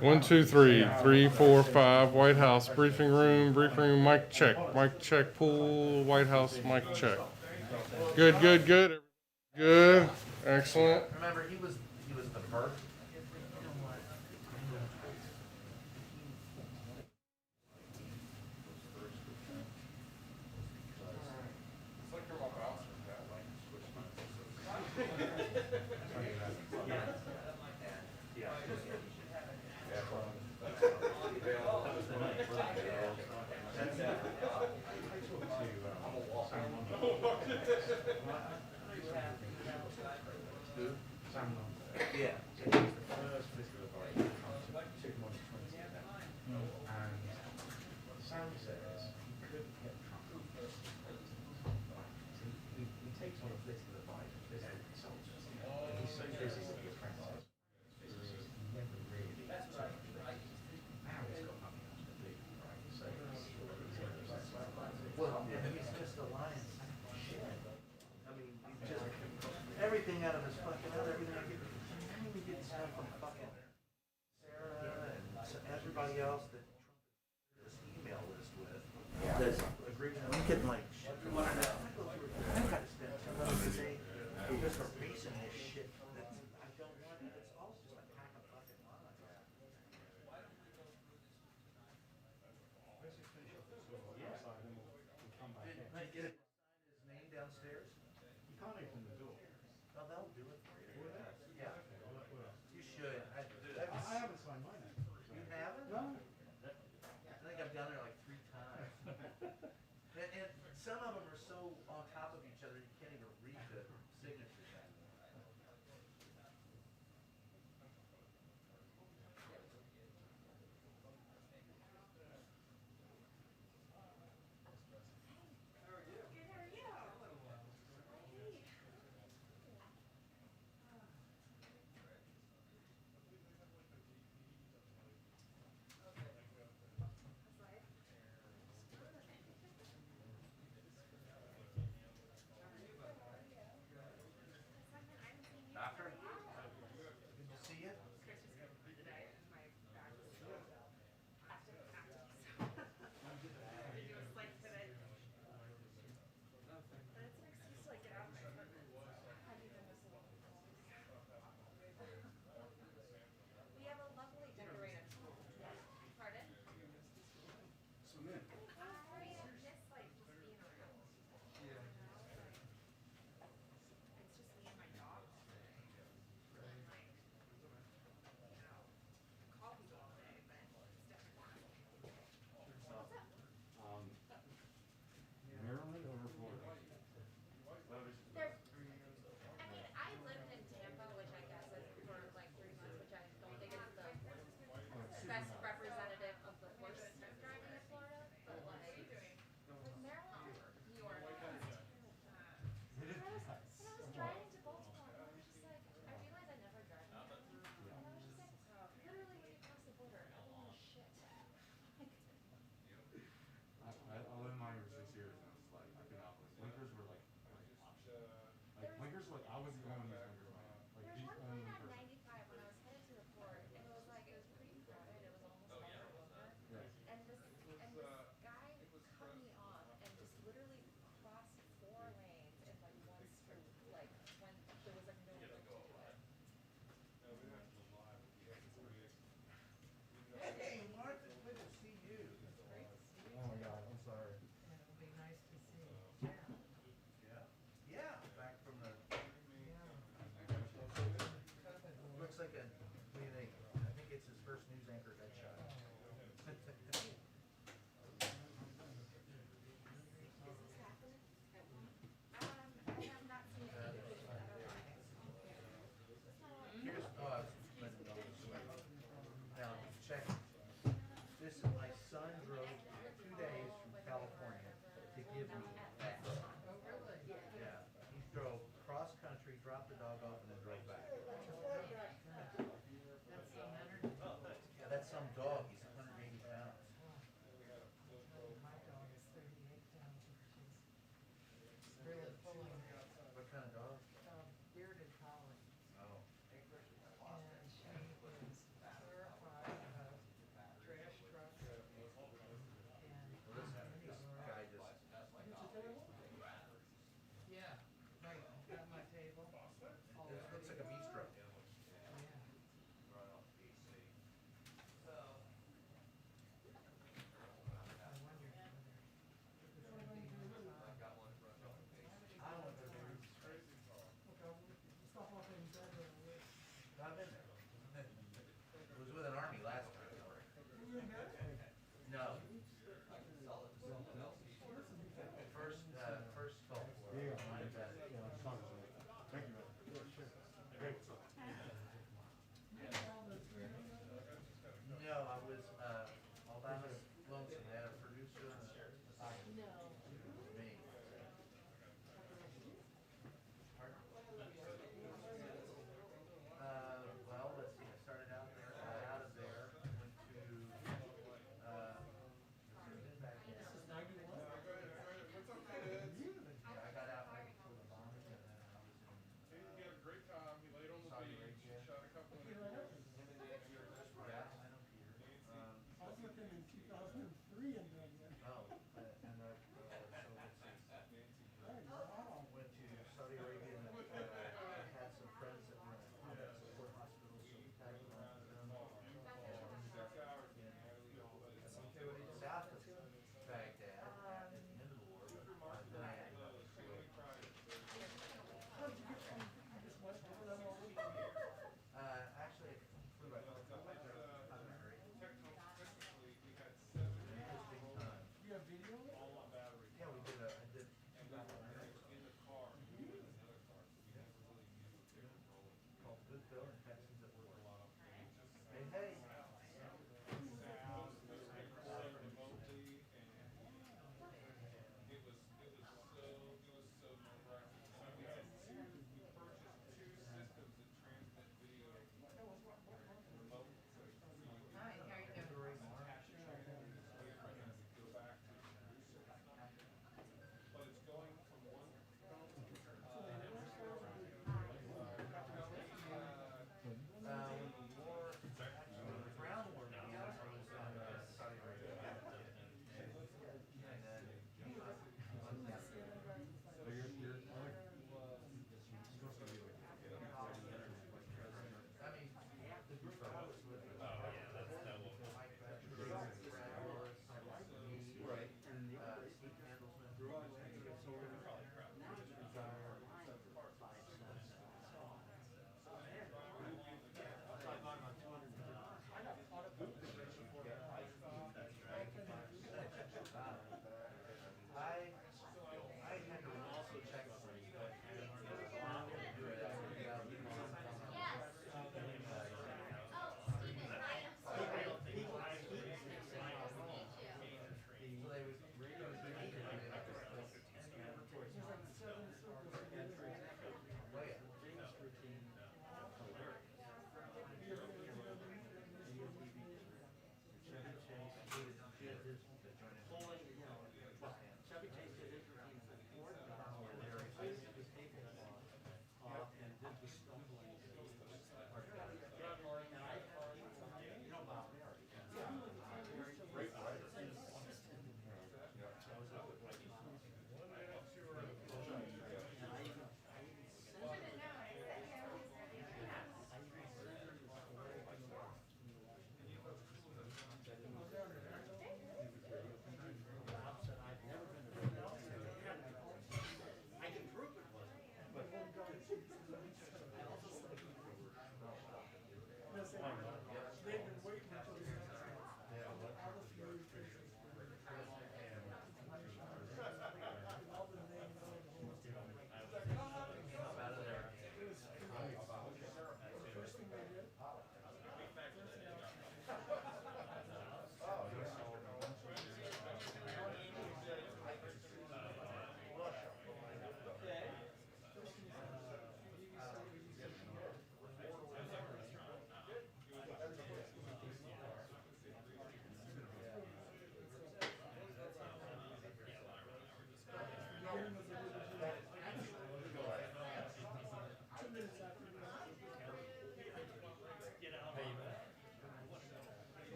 1, 2, 3, 3, 4, 5. White House briefing room. Briefing room. Mic check. Mic check. Pool. White House. Mic check. Good. Good. Good. Good. Excellent. Remember, he was the first. Yeah. Sam says he couldn't get Trump on first. He takes on a political advisor, political consultant. He's so busy with the apprentices, he never really touched politics. Now he's got nothing else to do, right? So Well, he's just a lion. Shit. I mean, he's just everything out of his fucking mouth. Everything he gets stuff from fucking Sarah and everybody else that Trump is this email list with. That's agreeing. I'm getting like shit from one of them. I've got to spend 10 hours a day just erasing this shit that I don't want. It's all just a pack of fucking lies. Did I get it? Sign his name downstairs? you can't open the door. No, they'll do it for you. Yeah. You should. I haven't signed mine yet. You haven't? No. I think I've done it like 3 times. And some of them are so on top of each other you can't even read the signatures. Doctor? Did you see it? Maryland over Florida? I lived in Tampa, which I guess is for like 3 months, which I don't think is the best representative of the worst driving in Florida. But like Maryland, New York. When I was driving to Baltimore, and I was just like, I realized I never drive in Maryland. And I was just like, literally when you cross the border, oh shit. I lived in Miami for 6 years and it's like, I could not believe, blinkers were like blinkers, like, I was going on these blinkers, man. Like, There's these one only point on blinkers. 95 when I was headed to the port, and it was like, it was pretty crowded, it was almost all over. Yeah. And this guy cut me off and just literally crossed 4 lanes in like one swoop, like when there was like no way to do it. Hey, Mark, it's good to see you. Oh my God, I'm sorry. It'll be nice to see. Yeah. Yeah, back from the. Looks like a. What do you think? I think it's his first news anchor headshot. Is this happening? I have not seen any pictures of that. Here's, now, check. This, my son drove 2 days from California to give me that. Yeah, he drove cross country, dropped the dog off, and then drove back. Yeah, that's some dog. He's 180 pounds. My dog is 38 pounds, and she's really pulling What kind of dog? bearded collie. Oh. And she is terrified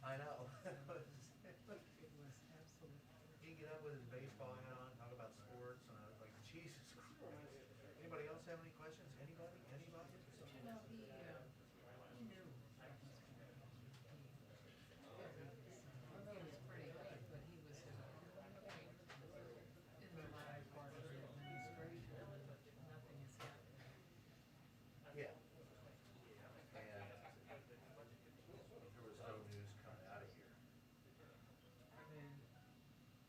I know. It was absolutely. He'd get up with his baseball hat on, talk about sports, and I was like, Jesus Christ. Anybody else have any questions? Anybody? Anybody? You know, he knew what was going on. He was pretty late, but he was in the live part of the administration, nothing is happening. Yeah. And there was no news coming out of here.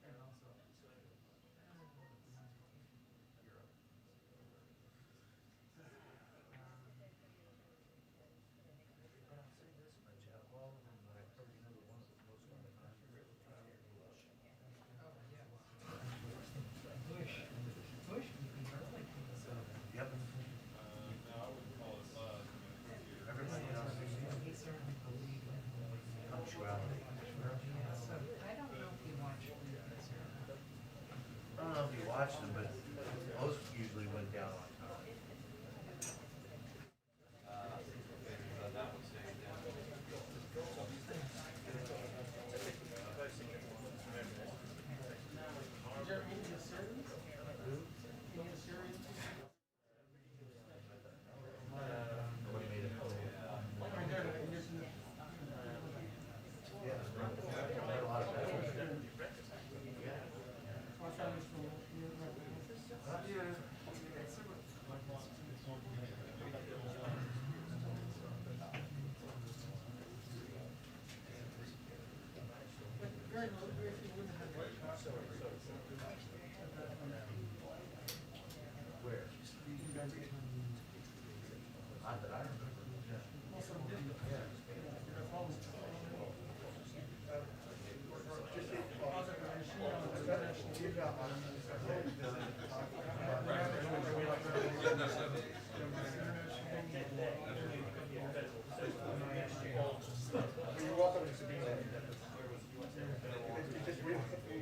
And also, But I'll say this much, out of all of them that I've heard, you know, the one that was most fun to find was Bush. oh, yeah. Bush would be early for this. Yep. Everybody else He certainly believed in punctuality. yeah, so I don't know if he watched movies or not. I don't know if you watched them, but most usually went down on time. Nobody made it home. Yeah, quite a lot of that. Where? Not that I remember. You're welcome to be there.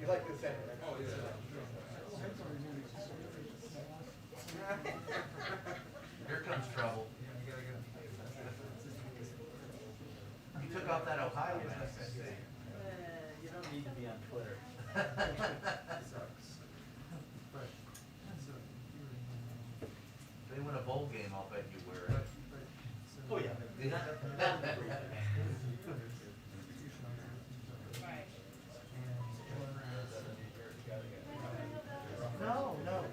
You like the center. Oh, Here comes trouble. You took off that Ohio mask, I see. You don't need to be on Twitter. They win a bowl game, I'll bet you wear it. Oh, yeah. No, no.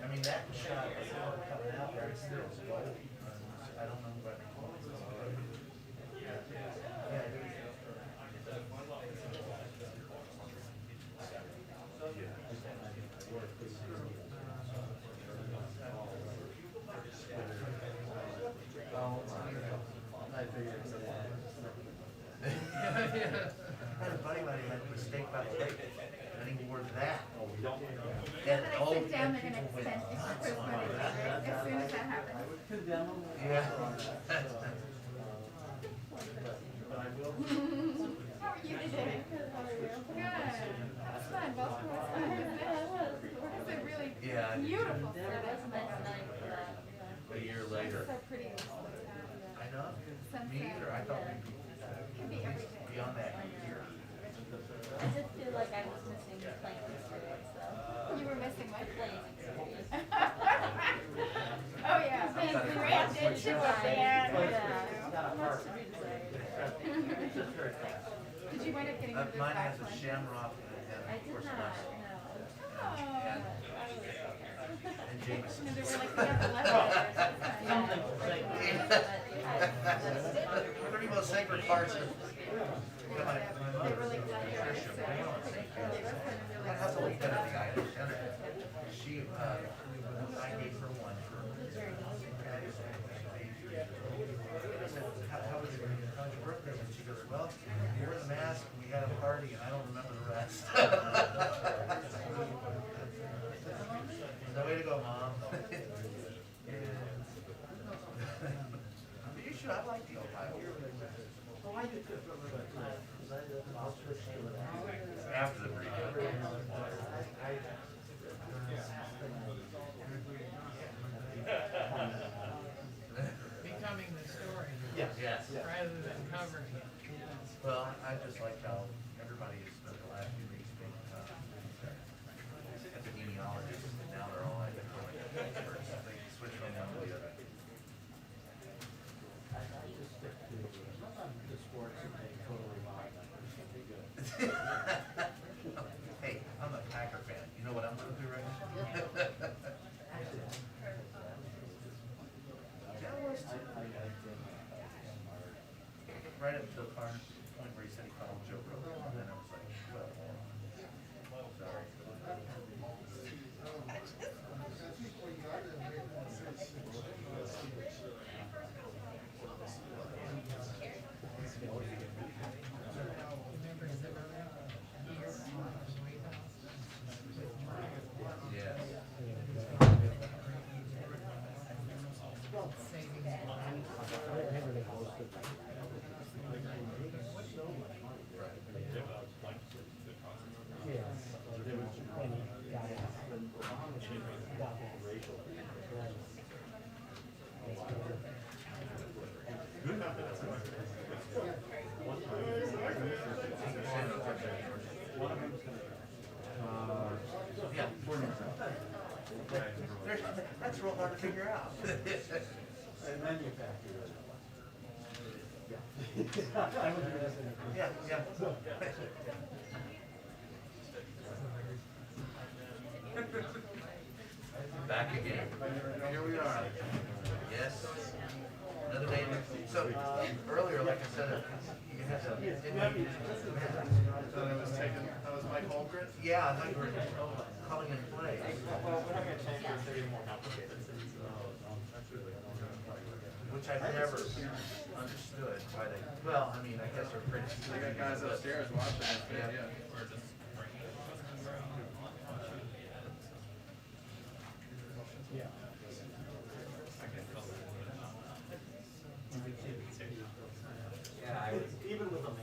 I mean, that shot is coming out there, it's still gold. I don't know what. Yeah, it is. I figured it's I had a buddy of mine who had a mistake by the lake, and he wore that. Oh, we don't. And When I all sit down, the they're gonna people went extend nuts Chris on Money, that. right? As soon as that happens. Condemn them. Yeah. But I will. How are you today? How are you? Good. That was fun. Baltimore was fun, wasn't it? It's a really Yeah. beautiful It city. was a nice night for that, A year later. So pretty. I know. Me either. I thought we'd Could be every day. be on that year. I just feel like I was missing the playing experience, though. You were missing my Playing experience. Oh, yeah. Man, we ran into a band. Much to be desired. It's just very fast. Did you wind up getting into the Mine back has a one? shamrock and I of did course not, nuts. no. And No, Jameson. they were like, we got the leftovers. Something to say. Three most sacred parts of my They were mother. like leftovers. Patricia So Brown. they were kind of really. That's a little bit of the item. She, I gave her one for. I said, how was your birthday? And she goes, well, we wore the mask, we had a party, and I don't remember the rest. So way to go, Mom. You should, I like the Ohio. Oh, I do too. I'll switch to it. After the break. Well, I just like how everybody has spent the last few weeks being epidemiologists, and now they're all like experts. They switch from one to the other. Hey, I'm a Packer fan. You know what I'm gonna do right now? Cowboys too. Right up to the point where he said he called Joe Rogan, and then I was like, well, sorry. Remember Zimmerman here on the White House? Yes. Savings money. Yeah. That's real hard to figure out. And manufacturer. Yeah, yeah. Back again. Here we are. Yes. Another day. So earlier, like I said, you had to. So that was taken, that was Mike Holmgren? Yeah, I thought you were calling in play. Well, we're not gonna change it, it's even more complicated. Which I've never understood why they. Well, I mean, I guess they're pretty. They got guys upstairs watching this, Yeah. yeah. Even with a man.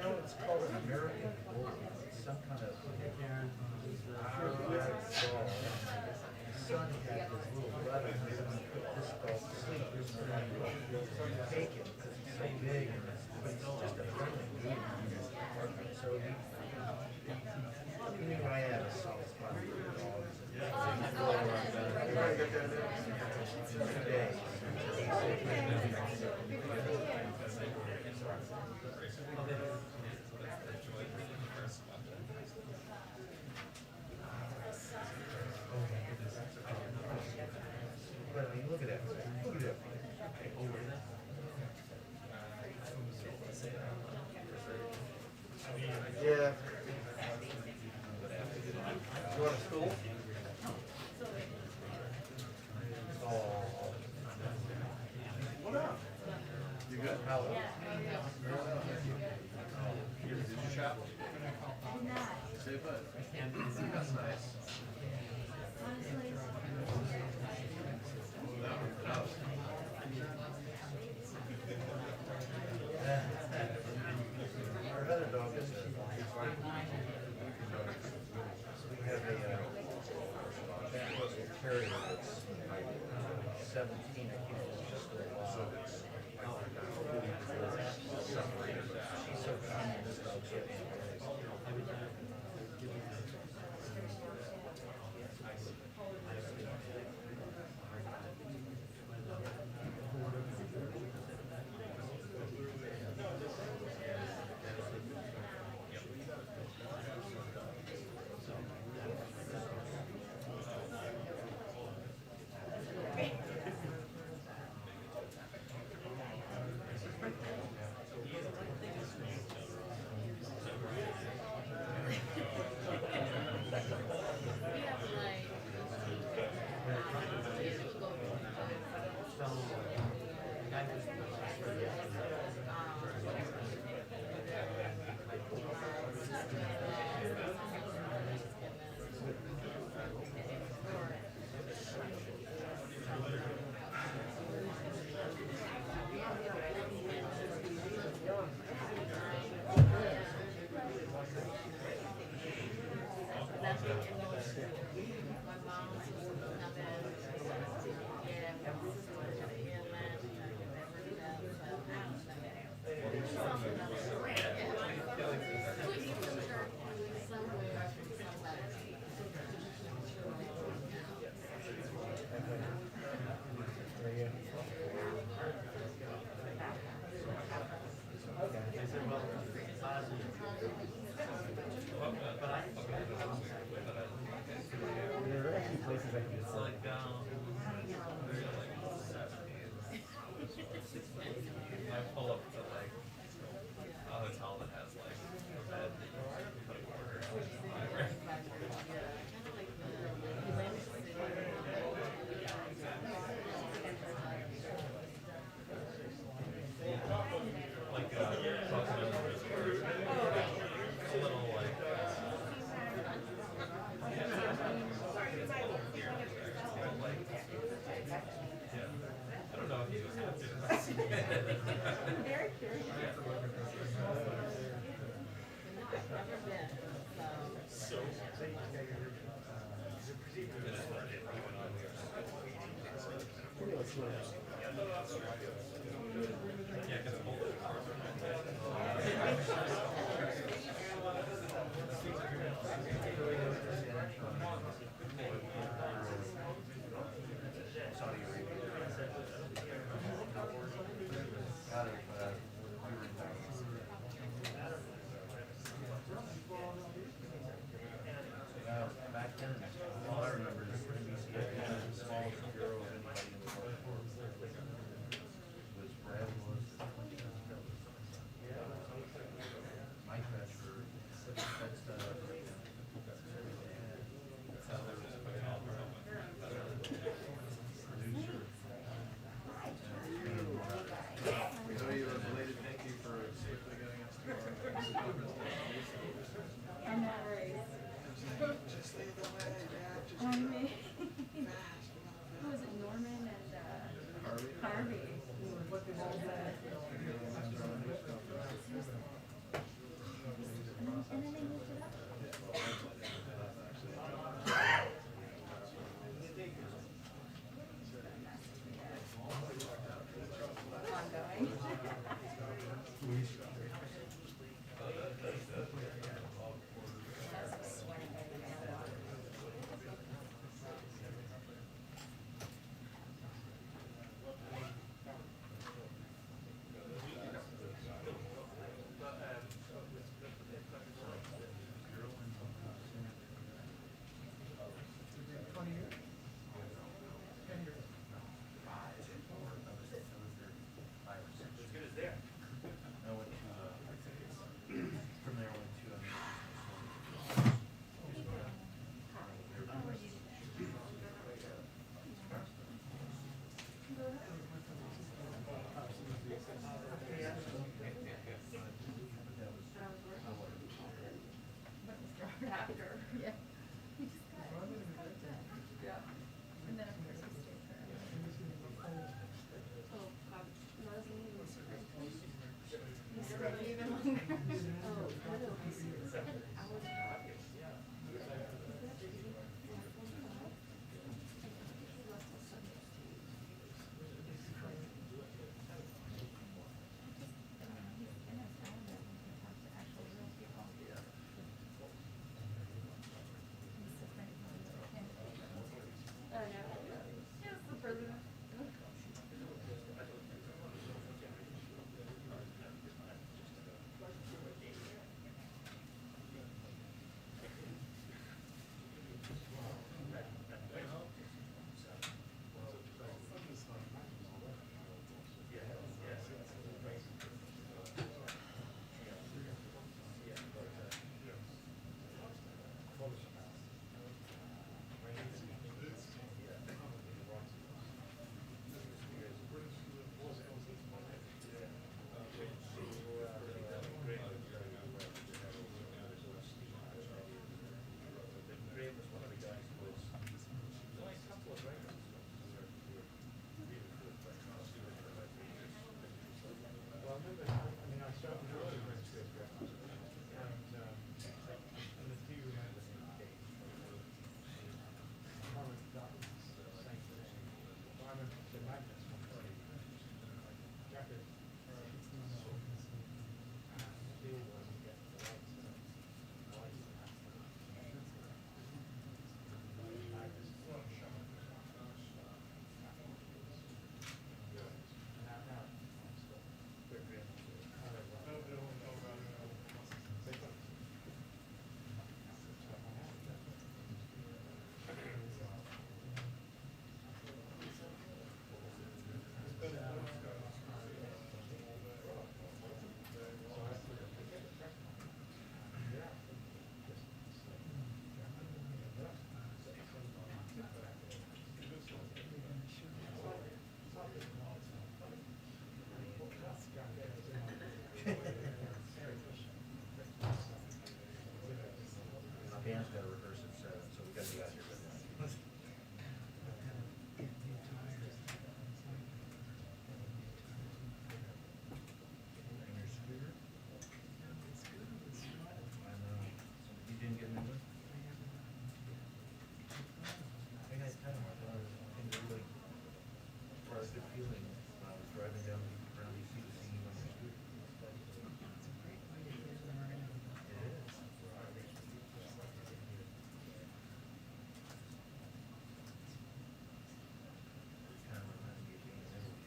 No, it's called an American bull. It's some kind of Ireland dog. His son had his little brother, and they were gonna put this dog to sleep. Take it because he's so big, and but it's just a friendly breed. So he knew I had a soft spot for dogs. Today. But I mean, look at that. Look at that. Yeah. You want a stool? Oh. What up? You good? How? Did you shop? Say what? That's nice. Our other dog is we have a terrier that's 17. I think it's just she's so tiny. This dog's so even longer. Oh no. Yes, the president. Well, I remember, I mean, I started early when she was growing up, and the two remember me. Current documents, same thing. Well, I remember the magnets one day, jacket, and the deal was you get the lights, Dan's got to rehearse at 7, so we got to be out here by then. And your scooter? I know. You didn't get a new one? I think I kind of thought it really brought a good feeling when I was driving down around DC to see you on your scooter. It is. Kind of reminds me of being in Italy.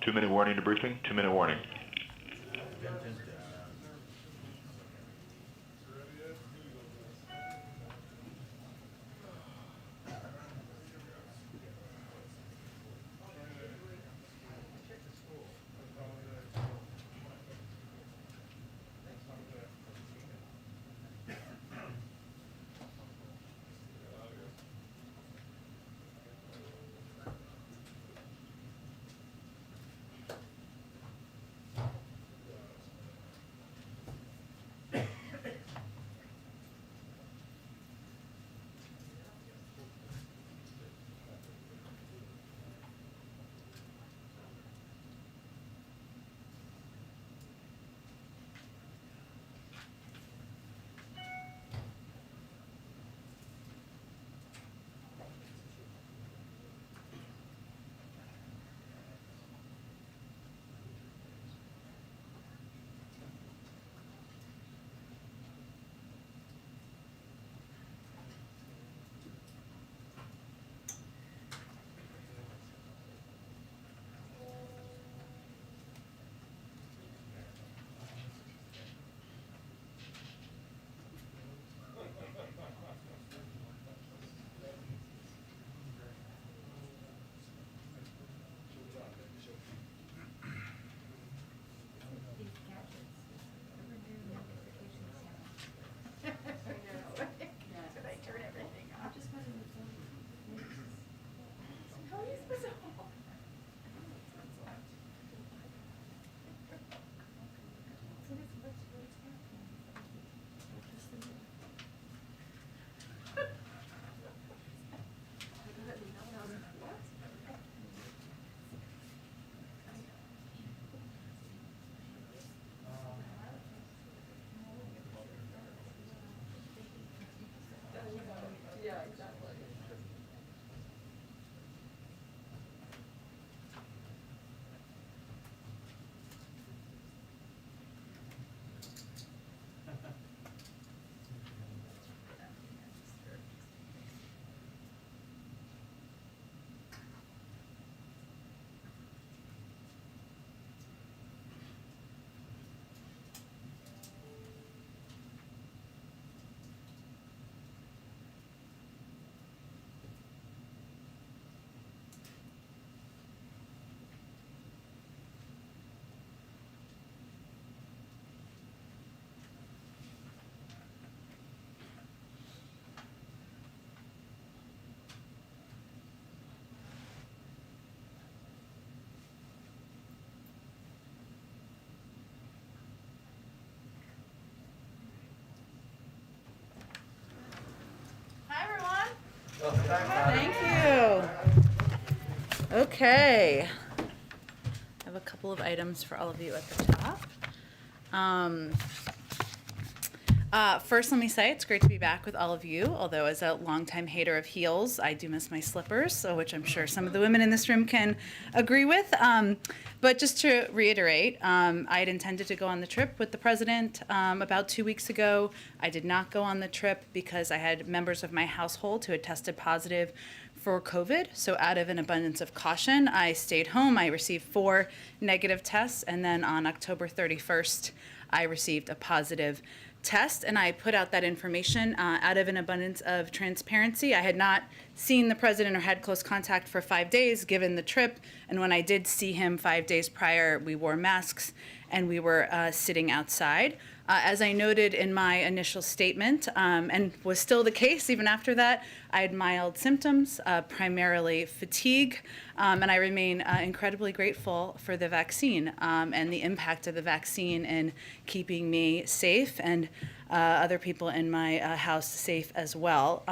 Two-minute warning to briefing. 2-minute warning. Thank you. Okay. I have a couple of items for all of you at the top. First, let me say it's great to be back with all of you, although as a longtime hater of heels, I do miss my slippers, so which I'm sure some of the women in this room can agree with. But just to reiterate, I had intended to go on the trip with the president about 2 weeks ago. I did not go on the trip because I had members of my household who had tested positive for COVID. So out of an abundance of caution, I stayed home. I received 4 negative tests, and then on October 31st, I received a positive test, and I put out that information out of an abundance of transparency. I had not seen the president or had close contact for 5 days given the trip, and when I did see him 5 days prior, we wore masks and we were sitting outside. As I noted in my initial statement, and was still the case even after that, I had mild symptoms, primarily fatigue, and I remain incredibly grateful for the vaccine and the impact of the vaccine in keeping me safe and other people in my house safe as well.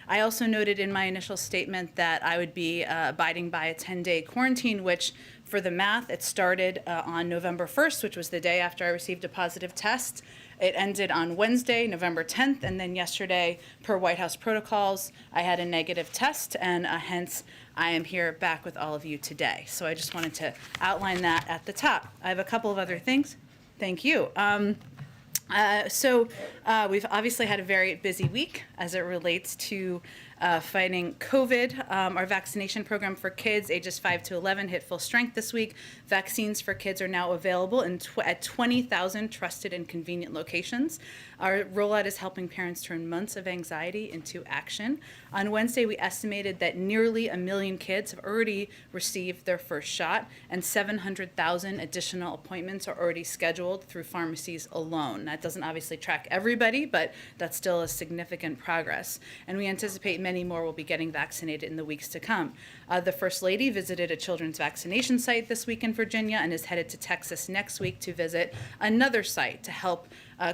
I also noted in my initial statement that I would be abiding by a 10-day quarantine, which for the math, it started on November 1st, which was the day after I received a positive test. It ended on Wednesday, November 10th, and then yesterday, per White House protocols, I had a negative test, and hence I am here back with all of you today. So I just wanted to outline that at the top. I have a couple of other things. Thank you. We've obviously had a very busy week as it relates to fighting COVID. Our vaccination program for kids ages 5 to 11 hit full strength this week. Vaccines for kids are now available at 20,000 trusted and convenient locations. Our rollout is helping parents turn months of anxiety into action. On Wednesday, we estimated that nearly 1 million kids have already received their first shot, and 700,000 additional appointments are already scheduled through pharmacies alone. That doesn't obviously track everybody, but that's still a significant progress. And we anticipate many more will be getting vaccinated in the weeks to come. The First Lady visited a children's vaccination site this week in Virginia and is headed to Texas next week to visit another site to help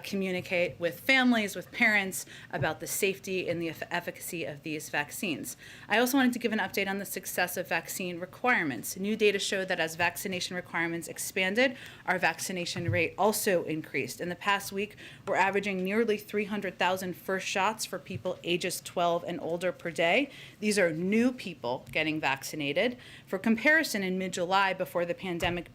communicate with families, with parents about the safety and the efficacy of these vaccines. I also wanted to give an update on the success of vaccine requirements. New data showed that as vaccination requirements expanded, our vaccination rate also increased. In the past week, we're averaging nearly 300,000 first shots for people ages 12 and older per day. These are new people getting vaccinated. For comparison, in mid-July, before the president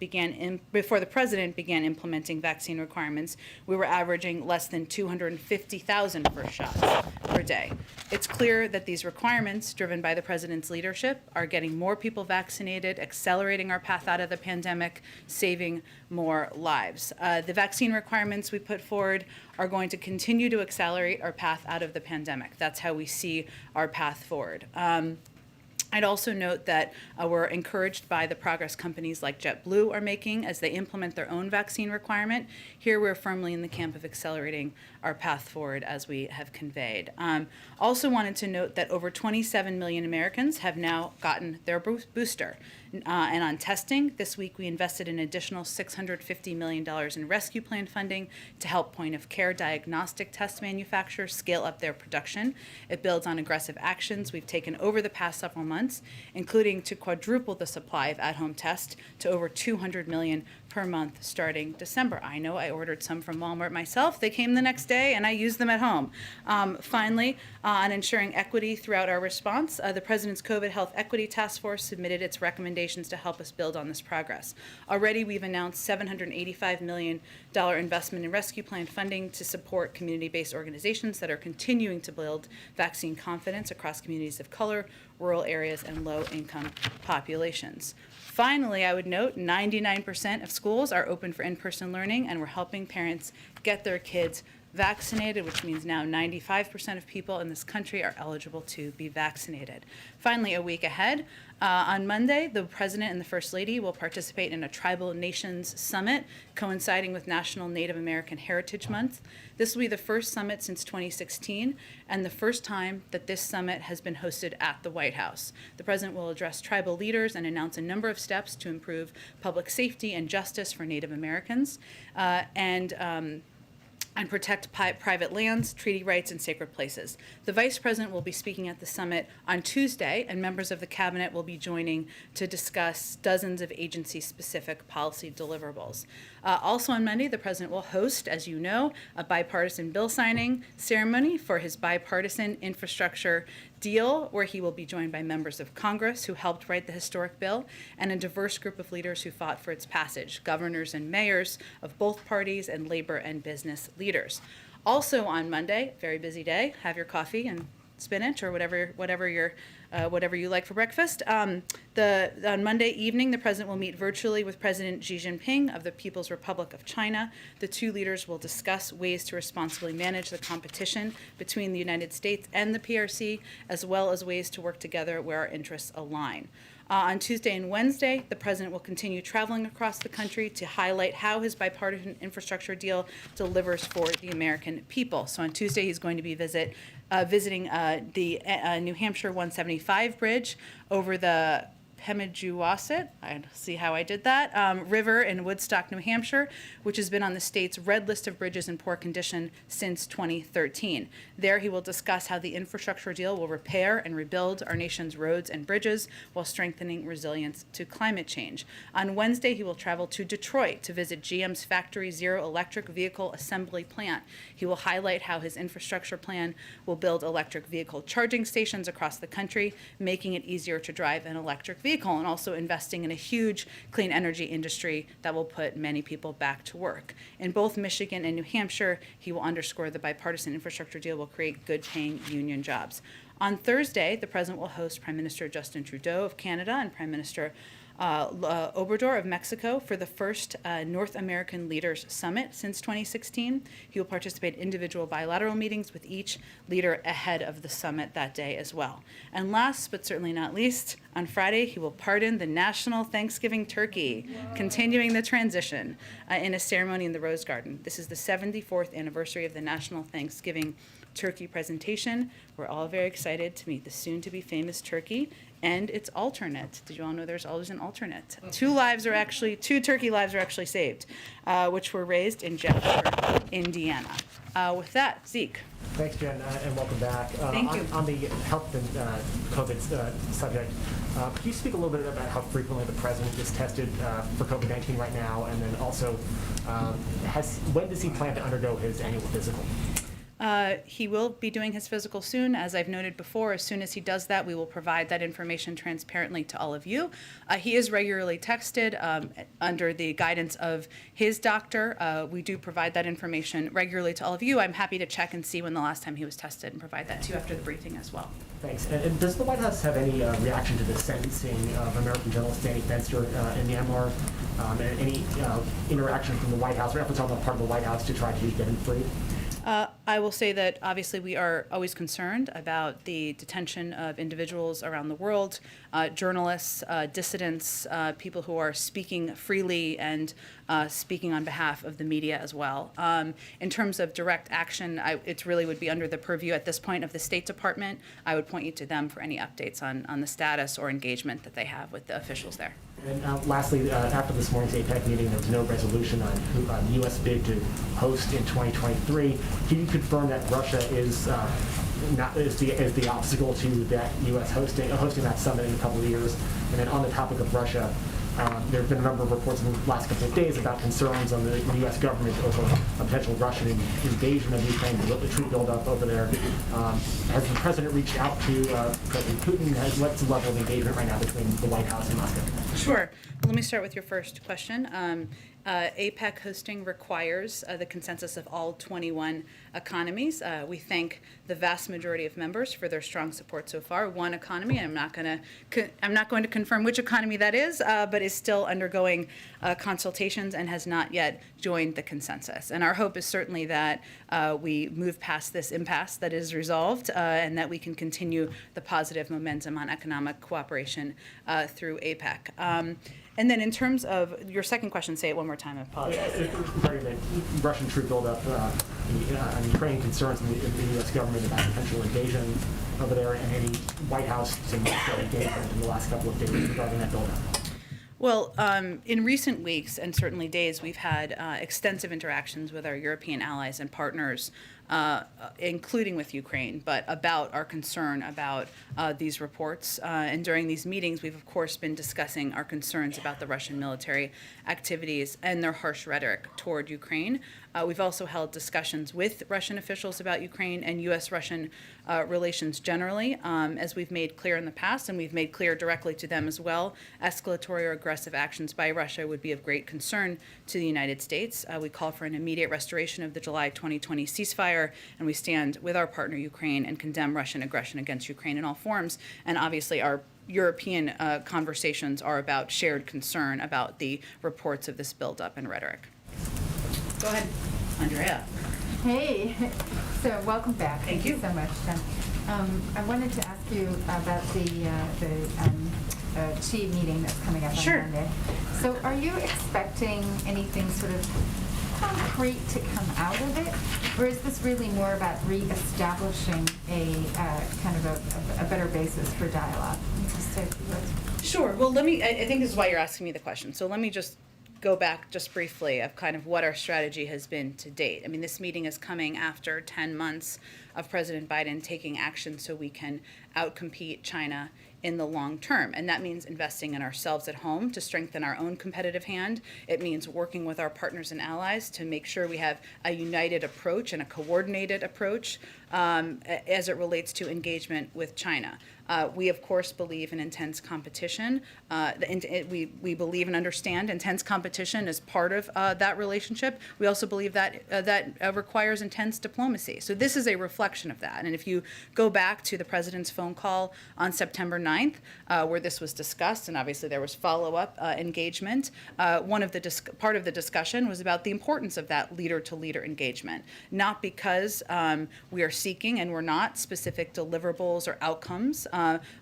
began implementing vaccine requirements, we were averaging less than 250,000 first shots per day. It's clear that these requirements, driven by the president's leadership, are getting more people vaccinated, accelerating our path out of the pandemic, saving more lives. The vaccine requirements we put forward are going to continue to accelerate our path out of the pandemic. That's how we see our path forward. I'd also note that we're encouraged by the progress companies like JetBlue are making as they implement their own vaccine requirement. Here we're firmly in the camp of accelerating our path forward as we have conveyed. Also wanted to note that over 27 million Americans have now gotten their booster. And on testing, this week we invested an additional $650 million in rescue plan funding to help point-of-care diagnostic test manufacturers scale up their production. It builds on aggressive actions we've taken over the past several months, including to quadruple the supply of at-home tests to over 200 million per month starting December. I know I ordered some from Walmart myself. They came the next day and I used them at home. Finally, on ensuring equity throughout our response, the President's COVID Health Equity Task Force submitted its recommendations to help us build on this progress. Already, we've announced $785 million investment in rescue plan funding to support community-based organizations that are continuing to build vaccine confidence across communities of color, rural areas, and low-income populations. Finally, I would note 99% of schools are open for in-person learning, and we're helping parents get their kids vaccinated, which means now 95% of people in this country are eligible to be vaccinated. Finally, a week ahead, on Monday, the President and the First Lady will participate in a Tribal Nations Summit coinciding with National Native American Heritage Month. This will be the first summit since 2016 and the first time that this summit has been hosted at the White House. The President will address tribal leaders and announce a number of steps to improve public safety and justice for Native Americans. and protect private lands, treaty rights, and sacred places. The Vice President will be speaking at the summit on Tuesday, and members of the Cabinet will be joining to discuss dozens of agency-specific policy deliverables. Also on Monday, the President will host, as you know, a bipartisan bill signing ceremony for his bipartisan infrastructure deal, where he will be joined by members of Congress who helped write the historic bill and a diverse group of leaders who fought for its passage, governors and mayors of both parties and labor and business leaders. Also on Monday, very busy day, have your coffee and spinach or whatever you like for breakfast. On Monday evening, the President will meet virtually with President Xi Jinping of the People's Republic of China. The two leaders will discuss ways to responsibly manage the competition between the United States and the PRC, as well as ways to work together where our interests align. On Tuesday and Wednesday, the President will continue traveling across the country to highlight how his bipartisan infrastructure deal delivers for the American people. So on Tuesday, he's going to be visiting the New Hampshire 175 bridge over the Pemigewasset, I see how I did that, River in Woodstock, New Hampshire, which has been on the state's red list of bridges in poor condition since 2013. There he will discuss how the infrastructure deal will repair and rebuild our nation's roads and bridges while strengthening resilience to climate change. On Wednesday, he will travel to Detroit to visit GM's Factory Zero electric vehicle assembly plant. He will highlight how his infrastructure plan will build electric vehicle charging stations across the country, making it easier to drive an electric vehicle, and also investing in a huge clean energy industry that will put many people back to work. In both Michigan and New Hampshire, he will underscore the bipartisan infrastructure deal will create good-paying union jobs. On Thursday, the President will host Prime Minister Justin Trudeau of Canada and Prime Minister Obrador of Mexico for the first North American Leaders Summit since 2016. He will participate in individual bilateral meetings with each leader ahead of the summit that day as well. And last, but certainly not least, on Friday, he will pardon the national Thanksgiving turkey, continuing the transition in a ceremony in the Rose Garden. This is the 74th anniversary of the National Thanksgiving Turkey presentation. We're all very excited to meet the soon-to-be famous turkey and its alternate. Did you all know there's always an alternate? Two turkey lives are actually saved, which were raised in Jeffrey, Indiana. With that, Zeke. Thanks, Jen, and welcome back. Thank you. On the health and COVID subject, could you speak a little bit about how frequently the President is tested for COVID-19 right now, and then also when does he plan to undergo his annual physical? He will be doing his physical soon. As I've noted before, as soon as he does that, we will provide that information transparently to all of you. He is regularly texted under the guidance of his doctor. We do provide that information regularly to all of you. I'm happy to check and see when the last time he was tested and provide that to you after the briefing as well. Thanks. And does the White House have any reaction to the sentencing of American journalist Danny Fenster in Myanmar? And any interaction from the White House or efforts on the part of the White House to try to get him free? I will say that obviously we are always concerned about the detention of individuals around the world, journalists, dissidents, people who are speaking freely and speaking on behalf of the media as well. In terms of direct action, it really would be under the purview at this point of the State Department. I would point you to them for any updates on the status or engagement that they have with the officials there. And lastly, after this morning's APEC meeting, there was no resolution on the U.S. bid to host in 2023. Can you confirm that Russia is the obstacle to that U.S. hosting that summit in a couple of years? And then on the topic of Russia, there have been a number of reports in the last couple of days about concerns on the U.S. government over a potential Russian invasion of Ukraine, the troop buildup over there. Has the President reached out to President Putin? What's the level of engagement right now between the White House and Moscow? Sure. Let me start with your first question. APEC hosting requires the consensus of all 21 economies. We thank the vast majority of members for their strong support so far. One economy, and I'm not going to confirm which economy that is, but is still undergoing consultations and has not yet joined the consensus. And our hope is certainly that we move past this impasse that is resolved and that we can continue the positive momentum on economic cooperation through APEC. And then in terms of your second question, say it one more time, I apologize. Regarding the Russian troop buildup on Ukraine, concerns in the U.S. government about potential invasion over there, and any White House to Moscow engagement in the last couple of days regarding that buildup. Well, in recent weeks and certainly days, we've had extensive interactions with our European allies and partners, including with Ukraine, but about our concern about these reports. And during these meetings, we've, of course, been discussing our concerns about the Russian military activities and their harsh rhetoric toward Ukraine. We've also held discussions with Russian officials about Ukraine and U.S.-Russian relations generally, as we've made clear in the past, and we've made clear directly to them as well. Escalatory or aggressive actions by Russia would be of great concern to the United States. We call for an immediate restoration of the July 2020 ceasefire, and we stand with our partner Ukraine and condemn Russian aggression against Ukraine in all forms. And obviously, our European conversations are about shared concern about the reports of this buildup and rhetoric. Go ahead, Andrea. Hey, so welcome back. Thank you. So much, Jen. I wanted to ask you about the CHI meeting that's coming up on Sure. Monday. So are you expecting anything sort of concrete to come out of it? Or is this really more about reestablishing a kind of a better basis for dialogue? Just to, Sure. Well, I think this is why you're asking me the question. So let me just go back just briefly of kind of what our strategy has been to date. I mean, this meeting is coming after 10 months of President Biden taking action so we can outcompete China in the long term. And that means investing in ourselves at home to strengthen our own competitive hand. It means working with our partners and allies to make sure we have a united approach and a coordinated approach as it relates to engagement with China. We, of course, believe in intense competition. We believe and understand intense competition as part of that relationship. We also believe that that requires intense diplomacy. So this is a reflection of that. And if you go back to the president's phone call on September 9th, where this was discussed, and obviously there was follow-up engagement, part of the discussion was about the importance of that leader-to-leader engagement, not because we are seeking, and we're not, specific deliverables or outcomes,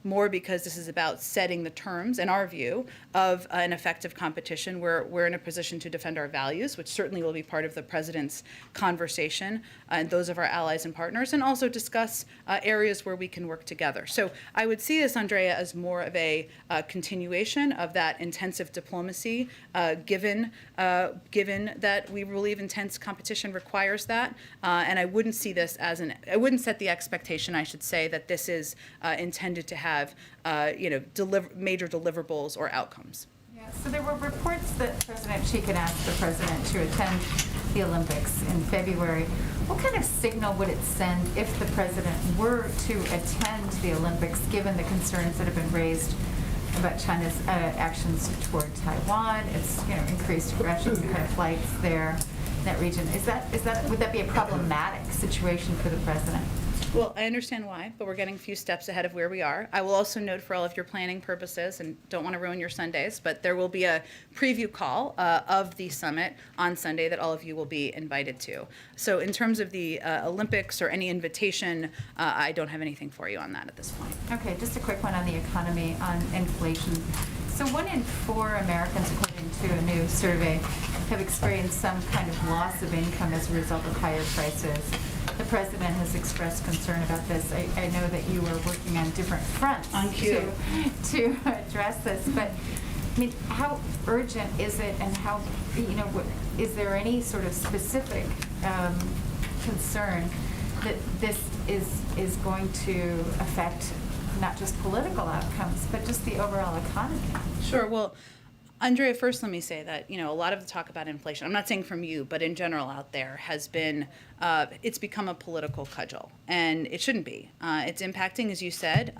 more because this is about setting the terms, in our view, of an effective competition where we're in a position to defend our values, which certainly will be part of the president's conversation and those of our allies and partners, and also discuss areas where we can work together. So I would see this, Andrea, as more of a continuation of that intensive diplomacy, given that we believe intense competition requires that. And I wouldn't see this as I wouldn't set the expectation, I should say, that this is intended to have, major deliverables or outcomes. yeah, so there were reports that President Xi could ask the president to attend the Olympics in February. What kind of signal would it send if the president were to attend the Olympics, given the concerns that have been raised about China's actions toward Taiwan, its increased aggression, kind of flights there in that region? Would that be a problematic situation for the president? Well, I understand why, but we're getting a few steps ahead of where we are. I will also note for all of your planning purposes, and don't want to ruin your Sundays, but there will be a preview call of the summit on Sunday that all of you will be invited to. So in terms of the Olympics or any invitation, I don't have anything for you on that at this point. Okay, just a quick one on the economy, on inflation. So 1 in 4 Americans, according to a new survey, have experienced some kind of loss of income as a result of higher prices. The president has expressed concern about this. I know that you are working on different fronts On cue. to address this, but I mean, how urgent is it, and how, is there any sort of specific concern that this is going to affect not just political outcomes, but just the overall economy? Sure. Well, Andrea, first let me say that, a lot of the talk about inflation, I'm not saying from you, but in general out there, has been, it's become a political cudgel, and it shouldn't be. It's impacting, as you said,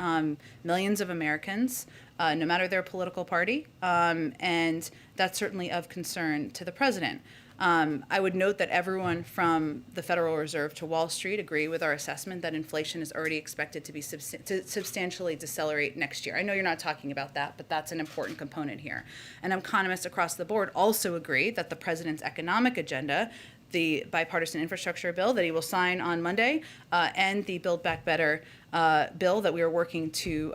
millions of Americans, no matter their political party, and that's certainly of concern to the president. I would note that everyone from the Federal Reserve to Wall Street agree with our assessment that inflation is already expected to be substantially decelerate next year. I know you're not talking about that, but that's an important component here. And economists across the board also agree that the president's economic agenda, the bipartisan infrastructure bill that he will sign on Monday, and the Build Back Better bill that we are working to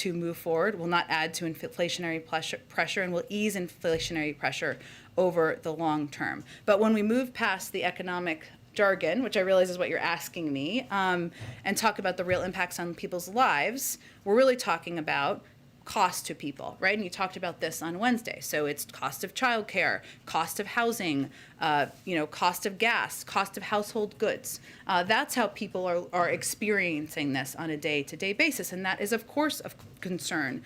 move forward will not add to inflationary pressure and will ease inflationary pressure over the long term. But when we move past the economic jargon, which I realize is what you're asking me, and talk about the real impacts on people's lives, we're really talking about cost to people, right? And you talked about this on Wednesday. So it's cost of childcare, cost of housing, cost of gas, cost of household goods. That's how people are experiencing this on a day-to-day basis, and that is, of course, of concern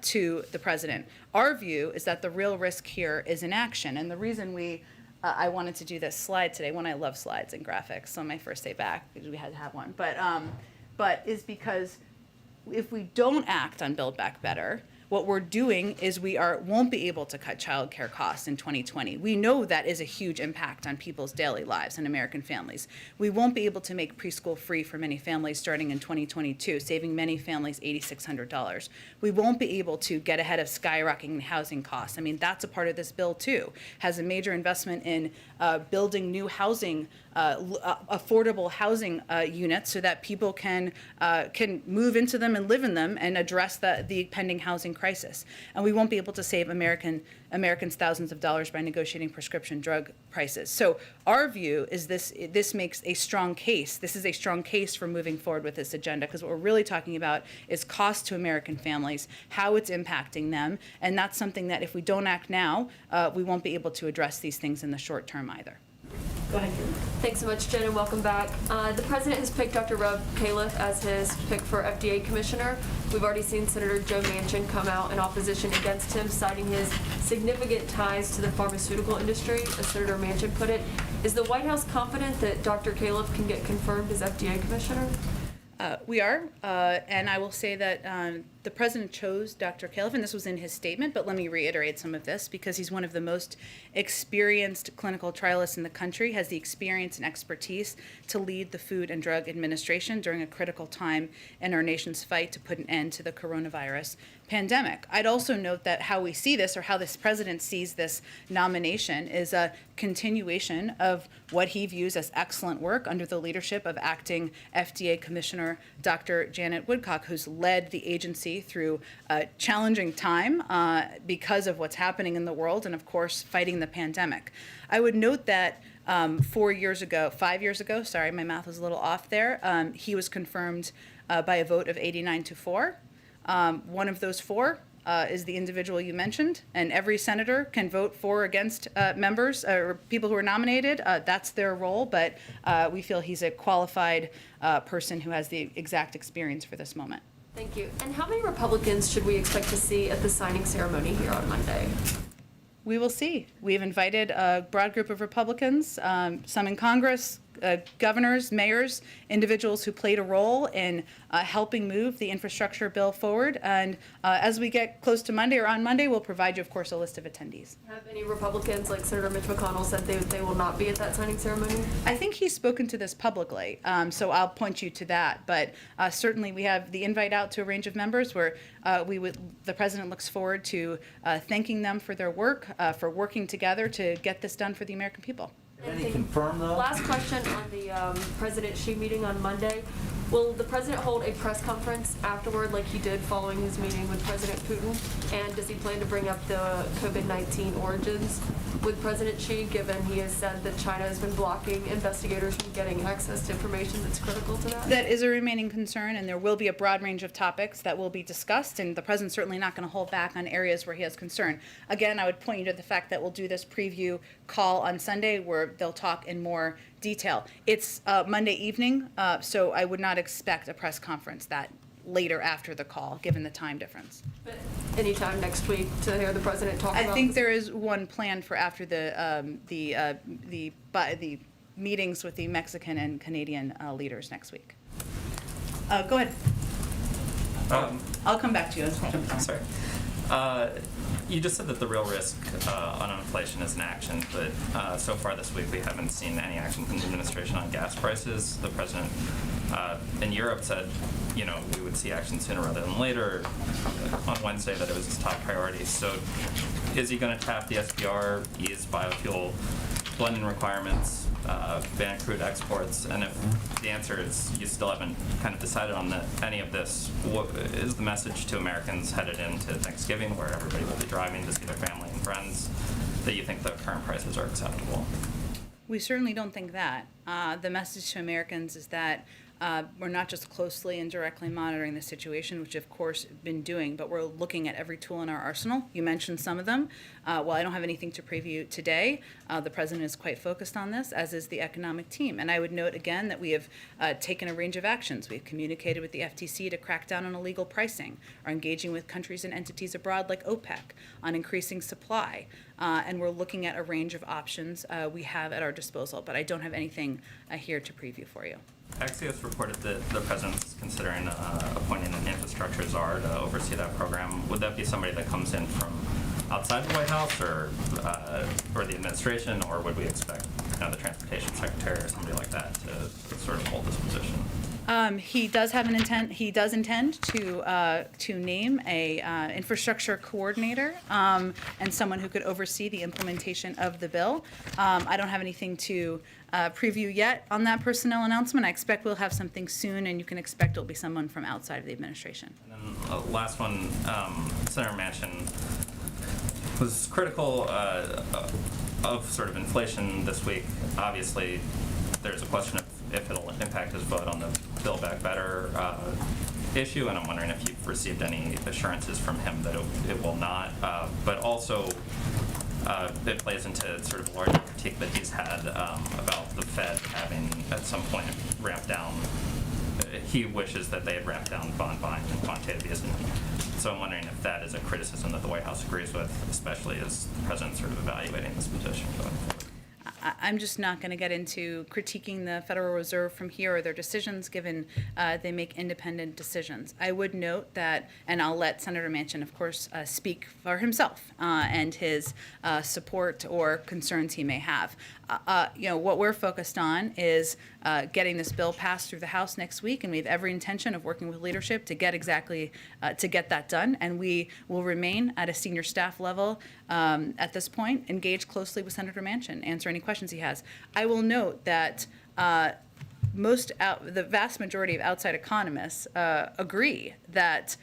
to the president. Our view is that the real risk here is inaction, and the reason I wanted to do this slide today, I love slides and graphics on my first day back, we had to have one, but is because if we don't act on Build Back Better, what we're doing is we won't be able to cut childcare costs in 2020. We know that is a huge impact on people's daily lives and American families. We won't be able to make preschool free for many families starting in 2022, saving many families $8,600. We won't be able to get ahead of skyrocketing housing costs. I mean, that's a part of this bill too. Has a major investment in building new housing, affordable housing units so that people can move into them and live in them and address the pending housing crisis. And we won't be able to save Americans thousands of dollars by negotiating prescription drug prices. So our view is this makes a strong case. This is a strong case for moving forward with this agenda, because what we're really talking about is cost to American families, how it's impacting them, and that's something that if we don't act now, we won't be able to address these things in the short term either. Go ahead. Thanks so much, Jen, and welcome back. The president has picked Dr. Rob Califf as his pick for FDA commissioner. We've already seen Senator Joe Manchin come out in opposition against him, citing his significant ties to the pharmaceutical industry, as Senator Manchin put it. Is the White House confident that Dr. Califf can get confirmed as FDA commissioner? We are, and I will say that the president chose Dr. Califf, and this was in his statement, but let me reiterate some of this, because he's one of the most experienced clinical trialists in the country, has the experience and expertise to lead the Food and Drug Administration during a critical time in our nation's fight to put an end to the coronavirus pandemic. I'd also note that how we see this, or how this president sees this nomination, is a continuation of what he views as excellent work under the leadership of acting FDA Commissioner Dr. Janet Woodcock, who's led the agency through a challenging time because of what's happening in the world and, of course, fighting the pandemic. I would note that 5 years ago, sorry, my math was a little off there, he was confirmed by a vote of 89-4. One of those four is the individual you mentioned, and every senator can vote for or against members or people who are nominated. That's their role, but we feel he's a qualified person who has the exact experience for this moment. Thank you. And how many Republicans should we expect to see at the signing ceremony here on Monday? We will see. We've invited a broad group of Republicans, some in Congress, governors, mayors, individuals who played a role in helping move the infrastructure bill forward. And as we get close to Monday, or on Monday, we'll provide you, of course, a list of attendees. Have any Republicans, like Senator Mitch McConnell, said they will not be at that signing ceremony? I think he's spoken to this publicly, so I'll point you to that. But certainly we have the invite out to a range of members where the president looks forward to thanking them for their work, for working together to get this done for the American people. Any confirm though? Last question on the President Xi meeting on Monday. Will the president hold a press conference afterward like he did following his meeting with President Putin? And does he plan to bring up the COVID-19 origins with President Xi, given he has said that China has been blocking investigators from getting access to information that's critical to that? That is a remaining concern, and there will be a broad range of topics that will be discussed, and the president's certainly not going to hold back on areas where he has concern. Again, I would point you to the fact that we'll do this preview call on Sunday where they'll talk in more detail. It's Monday evening, so I would not expect a press conference that later after the call, given the time difference. But anytime next week to hear the president talk about I think this? there is one planned for after the meetings with the Mexican and Canadian leaders next week. Go ahead. I'll come back to you. Sorry. You just said that the real risk on inflation is inaction, but so far this week we haven't seen any action from the administration on gas prices. The president in Europe said, we would see action sooner rather than later. On Wednesday, that it was his top priority. So, is he going to tap the SPR, ease biofuel blending requirements, ban crude exports? And if the answer is you still haven't kind of decided on any of this, what is the message to Americans headed into Thanksgiving, where everybody will be driving to see their family and friends, that you think the current prices are acceptable? We certainly don't think that. The message to Americans is that We're not just closely and directly monitoring the situation, which of course we've been doing, but we're looking at every tool in our arsenal. You mentioned some of them. While I don't have anything to preview today, the president is quite focused on this, as is the economic team. And I would note again that we have taken a range of actions. We've communicated with the FTC to crack down on illegal pricing, are engaging with countries and entities abroad like OPEC on increasing supply. And we're looking at a range of options we have at our disposal, but I don't have anything here to preview for you. Axios reported that the president's considering appointing an infrastructure czar to oversee that program. Would that be somebody that comes in from outside the White House or the administration, or would we expect the transportation secretary or somebody like that to sort of hold this position? He does have an intent. He does intend to name a infrastructure coordinator and someone who could oversee the implementation of the bill. I don't have anything to preview yet on that personnel announcement. I expect we'll have something soon, and you can expect it'll be someone from outside of the administration. And then last one, Senator Manchin was critical of sort of inflation this week. Obviously, there's a question of if it'll impact his vote on the Build Back Better issue, and I'm wondering if you've received any assurances from him that it will not. But also, it plays into sort of larger critique that he's had about the Fed having at some point ramped down. He wishes that they had ramped down bond buying and quantitative easing. So I'm wondering if that is a criticism that the White House agrees with, especially as the president's sort of evaluating this position going forward. I'm just not going to get into critiquing the Federal Reserve from here or their decisions, given they make independent decisions. I would note that, and I'll let Senator Manchin, of course, speak for himself and his support or concerns he may have. What we're focused on is getting this bill passed through the House next week, and we have every intention of working with leadership to get that done. And we will remain at a senior staff level at this point, engage closely with Senator Manchin, answer any questions he has. I will note that the vast majority of outside economists agree that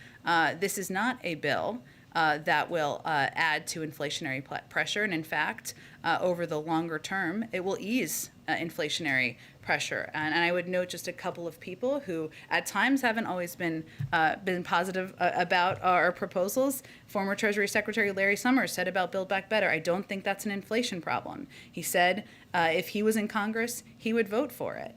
this is not a bill that will add to inflationary pressure, and in fact, over the longer term, it will ease inflationary pressure. And I would note just a couple of people who at times haven't always been positive about our proposals. Former Treasury Secretary Larry Summers said about Build Back Better, I don't think that's an inflation problem. He said if he was in Congress, he would vote for it.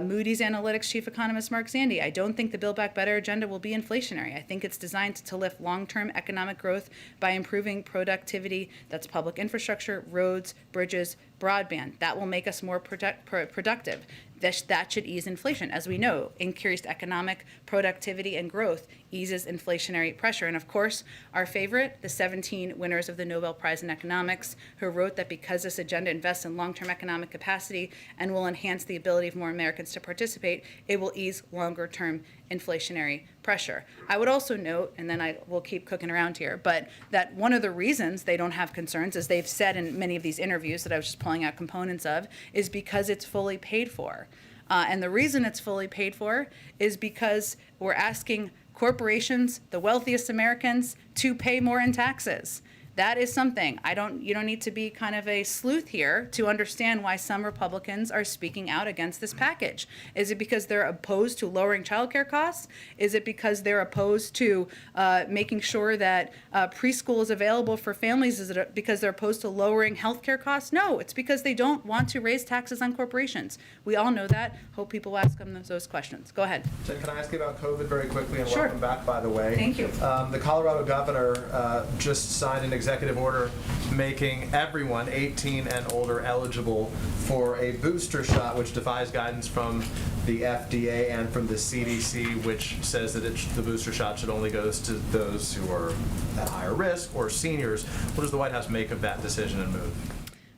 Moody's Analytics chief economist Mark Zandi, I don't think the Build Back Better agenda will be inflationary. I think it's designed to lift long-term economic growth by improving productivity. That's public infrastructure, roads, bridges, broadband. That will make us more productive. That should ease inflation. As we know, increased economic productivity and growth eases inflationary pressure. And of course, our favorite, the 17 winners of the Nobel Prize in Economics, who wrote that because this agenda invests in long-term economic capacity and will enhance the ability of more Americans to participate, it will ease longer-term inflationary pressure. I would also note, and then I will keep cooking around here, but that one of the reasons they don't have concerns, as they've said in many of these interviews that I was just pulling out components of, is because it's fully paid for. And the reason it's fully paid for is because we're asking corporations, the wealthiest Americans, to pay more in taxes. That is something. You don't need to be kind of a sleuth here to understand why some Republicans are speaking out against this package. Is it because they're opposed to lowering childcare costs? Is it because they're opposed to making sure that preschool is available for families? Is it because they're opposed to lowering healthcare costs? No, it's because they don't want to raise taxes on corporations. We all know that. Hope people ask them those questions. Go ahead. Jen, can I ask you about COVID very quickly? And Sure. Welcome back, by the way. Thank you. The Colorado governor just signed an executive order making everyone 18 and older eligible for a booster shot, which defies guidance from the FDA and from the CDC, which says that the booster shot should only go to those who are at higher risk or seniors. What does the White House make of that decision and move?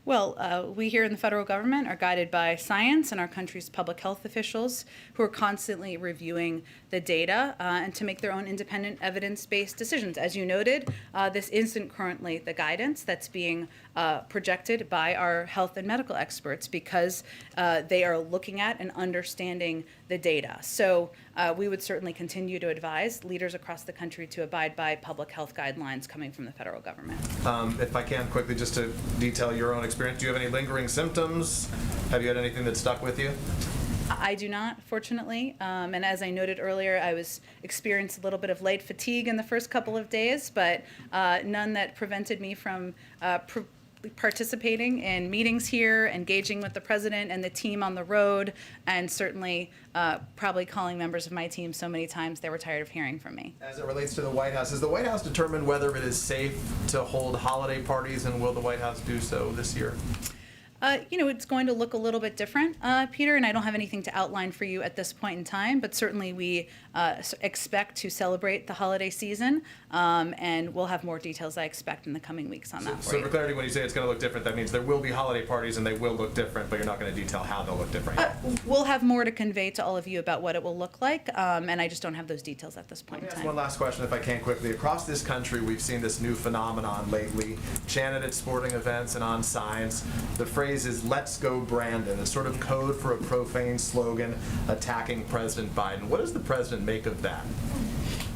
Well, we here in the federal government are guided by science and our country's public health officials who are constantly reviewing the data and to make their own independent evidence-based decisions. As you noted, this isn't currently the guidance that's being projected by our health and medical experts because they are looking at and understanding the data. So we would certainly continue to advise leaders across the country to abide by public health guidelines coming from the federal government. If I can quickly, just to detail your own experience, do you have any lingering symptoms? Have you had anything that stuck with you? I do not, fortunately. And as I noted earlier, I experienced a little bit of light fatigue in the first couple of days, but none that prevented me from participating in meetings here, engaging with the president and the team on the road, and certainly probably calling members of my team so many times they were tired of hearing from me. As it relates to the White House, has the White House determined whether it is safe to hold holiday parties, and will the White House do so this year? It's going to look a little bit different, Peter, and I don't have anything to outline for you at this point in time, but certainly we expect to celebrate the holiday season, and we'll have more details, I expect, in the coming weeks on that for So you. for clarity, when you say it's going to look different, that means there will be holiday parties and they will look different, but you're not going to detail how they'll look different yet. We'll have more to convey to all of you about what it will look like, and I just don't have those details at this point in Let me time. ask one last question, if I can quickly. Across this country, we've seen this new phenomenon lately, chanted at sporting events and on signs. The phrase is "Let's go Brandon," a sort of code for a profane slogan attacking President Biden. What does the president make of that?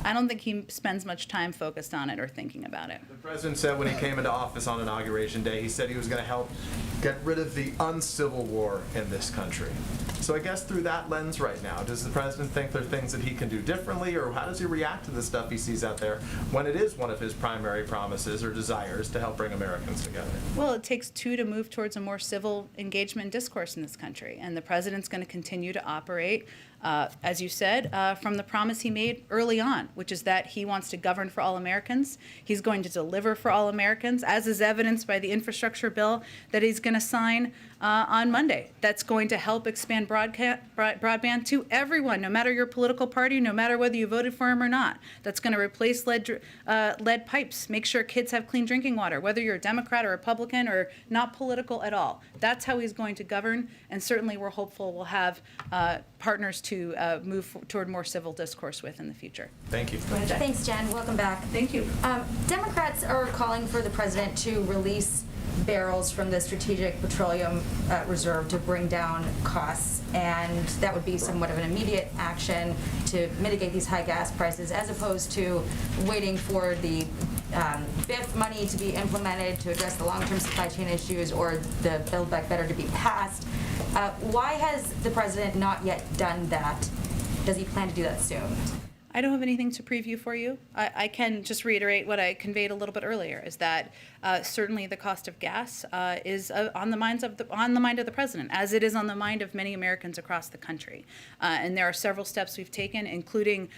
I don't think he spends much time focused on it or thinking about it. The president said when he came into office on Inauguration Day, he said he was going to help get rid of the uncivil war in this country. So I guess through that lens right now, does the president think there are things that he can do differently, or how does he react to the stuff he sees out there when it is one of his primary promises or desires to help bring Americans together? Well, it takes two to move towards a more civil engagement discourse in this country, and the president's going to continue to operate, as you said, from the promise he made early on, which is that he wants to govern for all Americans. He's going to deliver for all Americans, as is evidenced by the infrastructure bill that he's going to sign on Monday. That's going to help expand broadband to everyone, no matter your political party, no matter whether you voted for him or not. That's going to replace lead pipes, make sure kids have clean drinking water, whether you're a Democrat or Republican or not political at all. That's how he's going to govern, and certainly we're hopeful we'll have partners to move toward more civil discourse with in the future. Thank you. Thanks, Jen. Welcome back. Thank you. Democrats are calling for the president to release barrels from the Strategic Petroleum Reserve to bring down costs, and that would be somewhat of an immediate action to mitigate these high gas prices, as opposed to waiting for the BIF money to be implemented to address the long-term supply chain issues, or the Build Back Better to be passed. Why has the president not yet done that? Does he plan to do that soon? I don't have anything to preview for you. I can just reiterate what I conveyed a little bit earlier, is that certainly the cost of gas is on the mind of the president, as it is on the mind of many Americans across the country. And there are several steps we've taken, including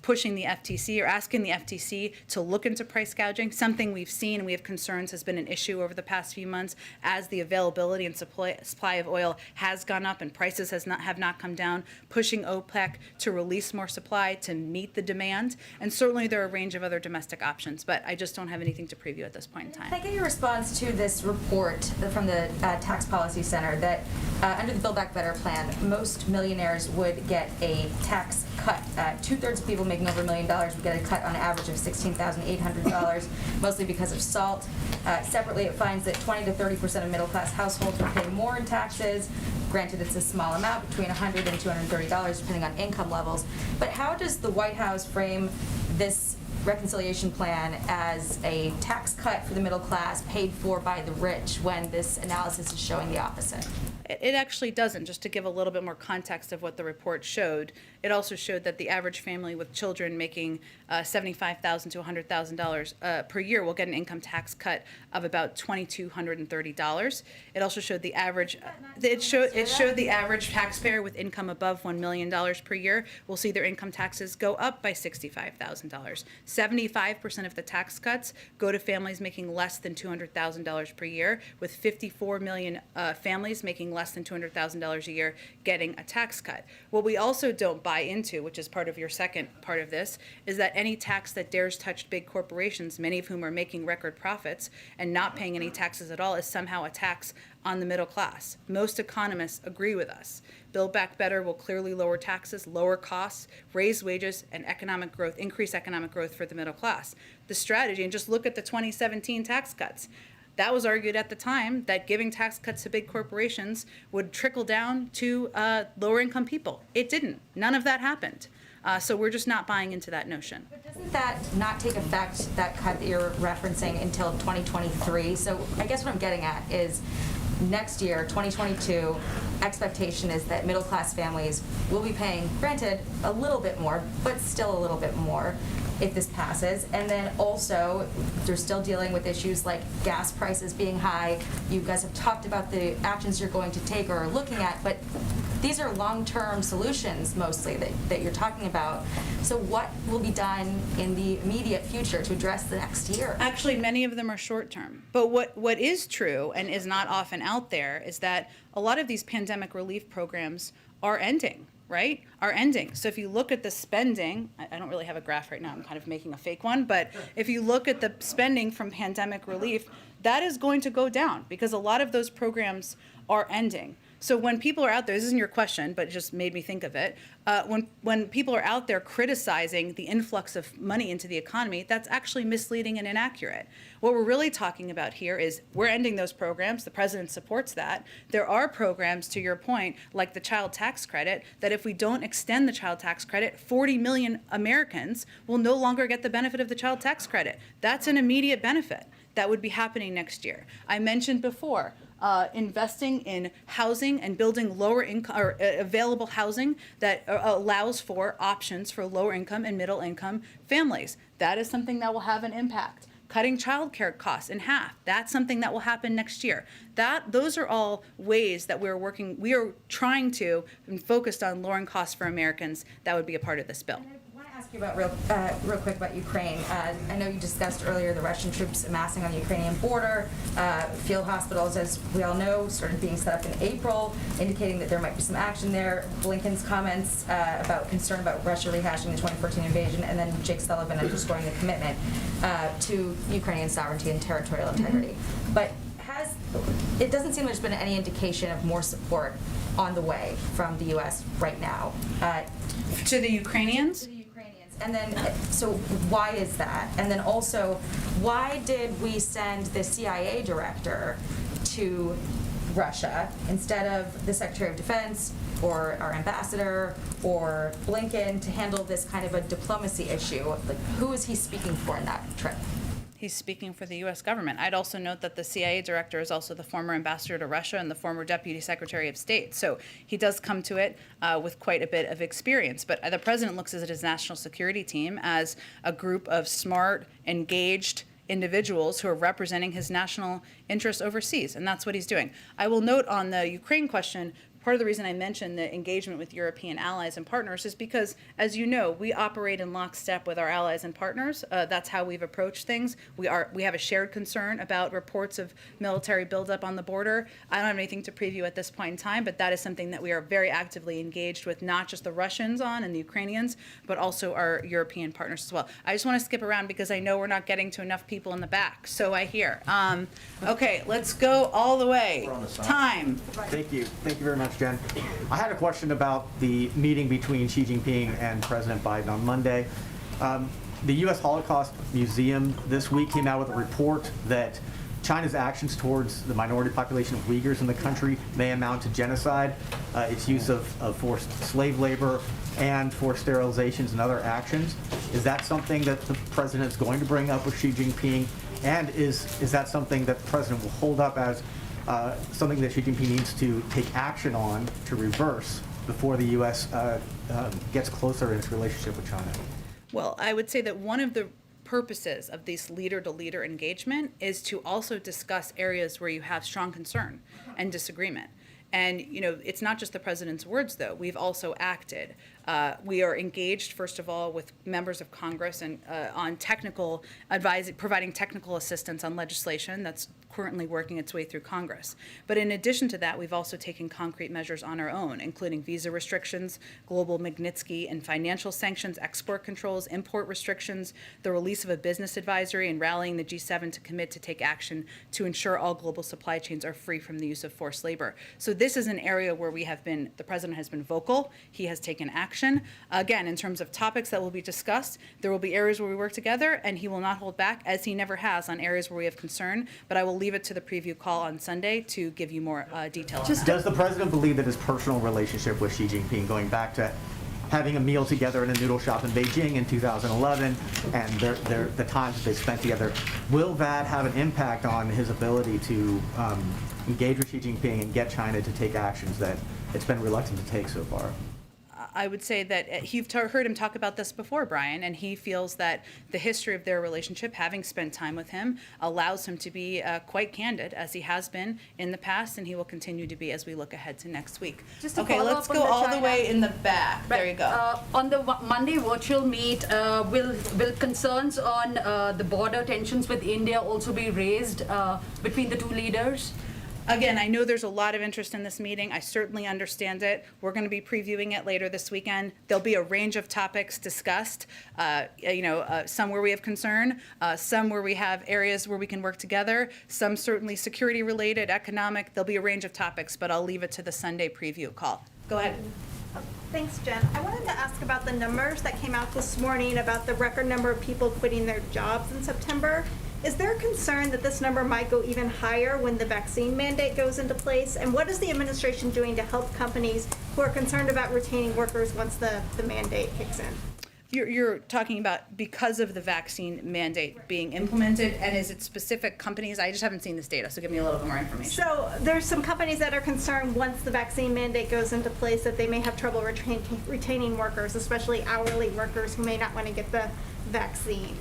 pushing the FTC or asking the FTC to look into price gouging, something we've seen and we have concerns has been an issue over the past few months as the availability and supply of oil has gone up and prices have not come down, pushing OPEC to release more supply to meet the demand. And certainly there are a range of other domestic options, but I just don't have anything to preview at this point in time. Can I get your response to this report from the Tax Policy Center that under the Build Back Better plan, most millionaires would get a tax cut. Two-thirds of people making over $1 million would get a cut on average of $16,800, mostly because of SALT. Separately, it finds that 20 to 30% of middle-class households will pay more in taxes. Granted, it's a small amount, between $100 and $230, depending on income levels. But how does the White House frame this reconciliation plan as a tax cut for the middle class paid for by the rich when this analysis is showing the opposite? It actually doesn't. Just to give a little bit more context of what the report showed, it also showed that the average family with children making $75,000 to $100,000 per year will get an income tax cut of about $2,230. It also showed the average. It showed the average taxpayer with income above $1 million per year will see their income taxes go up by $65,000. 75% of the tax cuts go to families making less than $200,000 per year, with 54 million families making less than $200,000 a year getting a tax cut. What we also don't buy into, which is part of your second part of this, is that any tax that dares touch big corporations, many of whom are making record profits and not paying any taxes at all, is somehow a tax on the middle class. Most economists agree with us. Build Back Better will clearly lower taxes, lower costs, raise wages, and economic growth, increase economic growth for the middle class. The strategy, and just look at the 2017 tax cuts. That was argued at the time that giving tax cuts to big corporations would trickle down to lower income people. It didn't. None of that happened. So we're just not buying into that notion. But doesn't that not take effect, that cut that you're referencing, until 2023? So I guess what I'm getting at is, next year, 2022, expectation is that middle-class families will be paying, granted, a little bit more, but still a little bit more if this passes. And then also, they're still dealing with issues like gas prices being high. You guys have talked about the actions you're going to take or are looking at, but these are long-term solutions mostly that you're talking about. So what will be done in the immediate future to address the next year? Actually, many of them are short-term. But what is true and is not often out there is that a lot of these pandemic relief programs are ending, right? Are ending. So if you look at the spending, I don't really have a graph right now, I'm kind of making a fake one, but if you look at the spending from pandemic relief, that is going to go down because a lot of those programs are ending. So when people are out there, this isn't your question, but it just made me think of it. When people are out there criticizing the influx of money into the economy, that's actually misleading and inaccurate. What we're really talking about here is we're ending those programs. The president supports that. There are programs, to your point, like the child tax credit, that if we don't extend the child tax credit, 40 million Americans will no longer get the benefit of the child tax credit. That's an immediate benefit that would be happening next year. I mentioned before, investing in housing and building lower income or available housing that allows for options for lower income and middle income families. That is something that will have an impact. Cutting childcare costs in half. That's something that will happen next year. Those are all ways that we're working. We are trying to and focused on lowering costs for Americans. That would be a part of this bill. I want to ask you about real quick about Ukraine. I know you discussed earlier the Russian troops amassing on the Ukrainian border. Field hospitals, as we all know, started being set up in April, indicating that there might be some action there. Blinken's comments about concern about Russia rehashing the 2014 invasion, and then Jake Sullivan underscoring the commitment to Ukrainian sovereignty and territorial integrity. But it doesn't seem there's been any indication of more support on the way from the U.S. right now. To the Ukrainians? To the Ukrainians. And then, so why is that? And then also, why did we send the CIA director to Russia instead of the Secretary of Defense or our ambassador or Blinken to handle this kind of a diplomacy issue? Like, who is he speaking for in that trip? He's speaking for the U.S. government. I'd also note that the CIA director is also the former ambassador to Russia and the former deputy secretary of state. So he does come to it with quite a bit of experience. But the president looks at his national security team as a group of smart, engaged individuals who are representing his national interests overseas, and that's what he's doing. I will note on the Ukraine question, part of the reason I mentioned the engagement with European allies and partners is because, as you know, we operate in lockstep with our allies and partners. That's how we've approached things. We have a shared concern about reports of military buildup on the border. I don't have anything to preview at this point in time, but that is something that we are very actively engaged with, not just the Russians on and the Ukrainians, but also our European partners as well. I just want to skip around because I know we're not getting to enough people in the back, so I hear. Okay, let's go all the way. We're on the side. Time. Thank you very much, Jen. I had a question about the meeting between Xi Jinping and President Biden on Monday. The U.S. Holocaust Museum this week came out with a report that China's actions towards the minority population of Uyghurs in the country may amount to genocide. Its use of forced slave labor and forced sterilizations and other actions. Is that something that the president is going to bring up with Xi Jinping? And is that something that the president will hold up as something that Xi Jinping needs to take action on to reverse before the U.S. Gets closer in its relationship with China? Well, I would say that one of the purposes of this leader-to-leader engagement is to also discuss areas where you have strong concern and disagreement. And, you know, it's not just the president's words, though. We've also acted. We are engaged, first of all, with members of Congress and on technical advising, providing technical assistance on legislation that's currently working its way through Congress. But in addition to that, we've also taken concrete measures on our own, including visa restrictions, global Magnitsky and financial sanctions, export controls, import restrictions, the release of a business advisory, and rallying the G7 to commit to take action to ensure all global supply chains are free from the use of forced labor. So this is an area where the president has been vocal. He has taken action. Again, in terms of topics that will be discussed, there will be areas where we work together, and he will not hold back, as he never has, on areas where we have concern. But I will leave it to the preview call on Sunday to give you more detail on that. Does the president believe that his personal relationship with Xi Jinping, going back to having a meal together in a noodle shop in Beijing in 2011 and the times that they spent together. Will that have an impact on his ability to engage with Xi Jinping and get China to take actions that it's been reluctant to take so far? I would say that you've heard him talk about this before, Brian, and he feels that the history of their relationship, having spent time with him, allows him to be quite candid, as he has been in the past, and he will continue to be as we look ahead to next week. Just to Okay, follow let's up go on the all the China- way in the back. There you go. On the Monday virtual meet, will concerns on the border tensions with India also be raised between the two leaders? Again, I know there's a lot of interest in this meeting. I certainly understand it. We're going to be previewing it later this weekend. There'll be a range of topics discussed, some where we have concern, some where we have areas where we can work together, some certainly security related, economic. There'll be a range of topics, but I'll leave it to the Sunday preview call. Go ahead. Thanks, Jen. I wanted to ask about the numbers that came out this morning about the record number of people quitting their jobs in September. Is there a concern that this number might go even higher when the vaccine mandate goes into place? And what is the administration doing to help companies who are concerned about retaining workers once the mandate kicks in? You're talking about because of the vaccine mandate being implemented, and is it specific companies? I just haven't seen this data, so give me a little bit more information. So there's some companies that are concerned once the vaccine mandate goes into place that they may have trouble retaining workers, especially hourly workers who may not want to get the vaccine.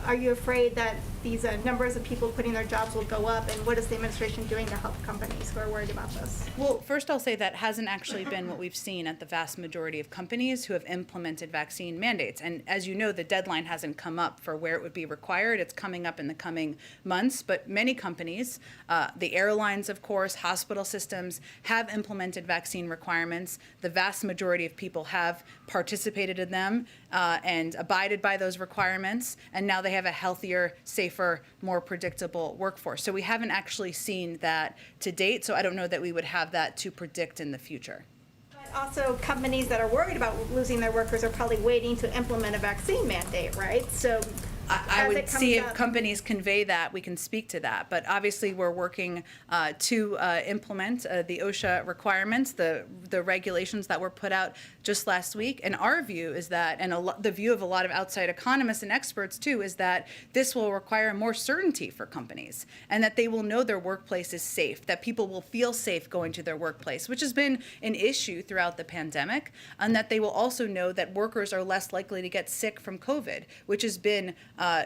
Are you afraid that these numbers of people quitting their jobs will go up, and what is the administration doing to help companies who are worried about this? Well, first I'll say that hasn't actually been what we've seen at the vast majority of companies who have implemented vaccine mandates. And as you know, the deadline hasn't come up for where it would be required. It's coming up in the coming months. But many companies, the airlines, of course, hospital systems, have implemented vaccine requirements. The vast majority of people have participated in them and abided by those requirements. And now they have a healthier, safer, more predictable workforce. So we haven't actually seen that to date. So I don't know that we would have that to predict in the future. But also, companies that are worried about losing their workers are probably waiting to implement a vaccine mandate, right? So I would see if companies convey that, we can speak to that. But obviously, we're working to implement the OSHA requirements, the regulations that were put out just last week. And our view is that, and the view of a lot of outside economists and experts too, is that this will require more certainty for companies and that they will know their workplace is safe, that people will feel safe going to their workplace, which has been an issue throughout the pandemic, and that they will also know that workers are less likely to get sick from COVID, which has been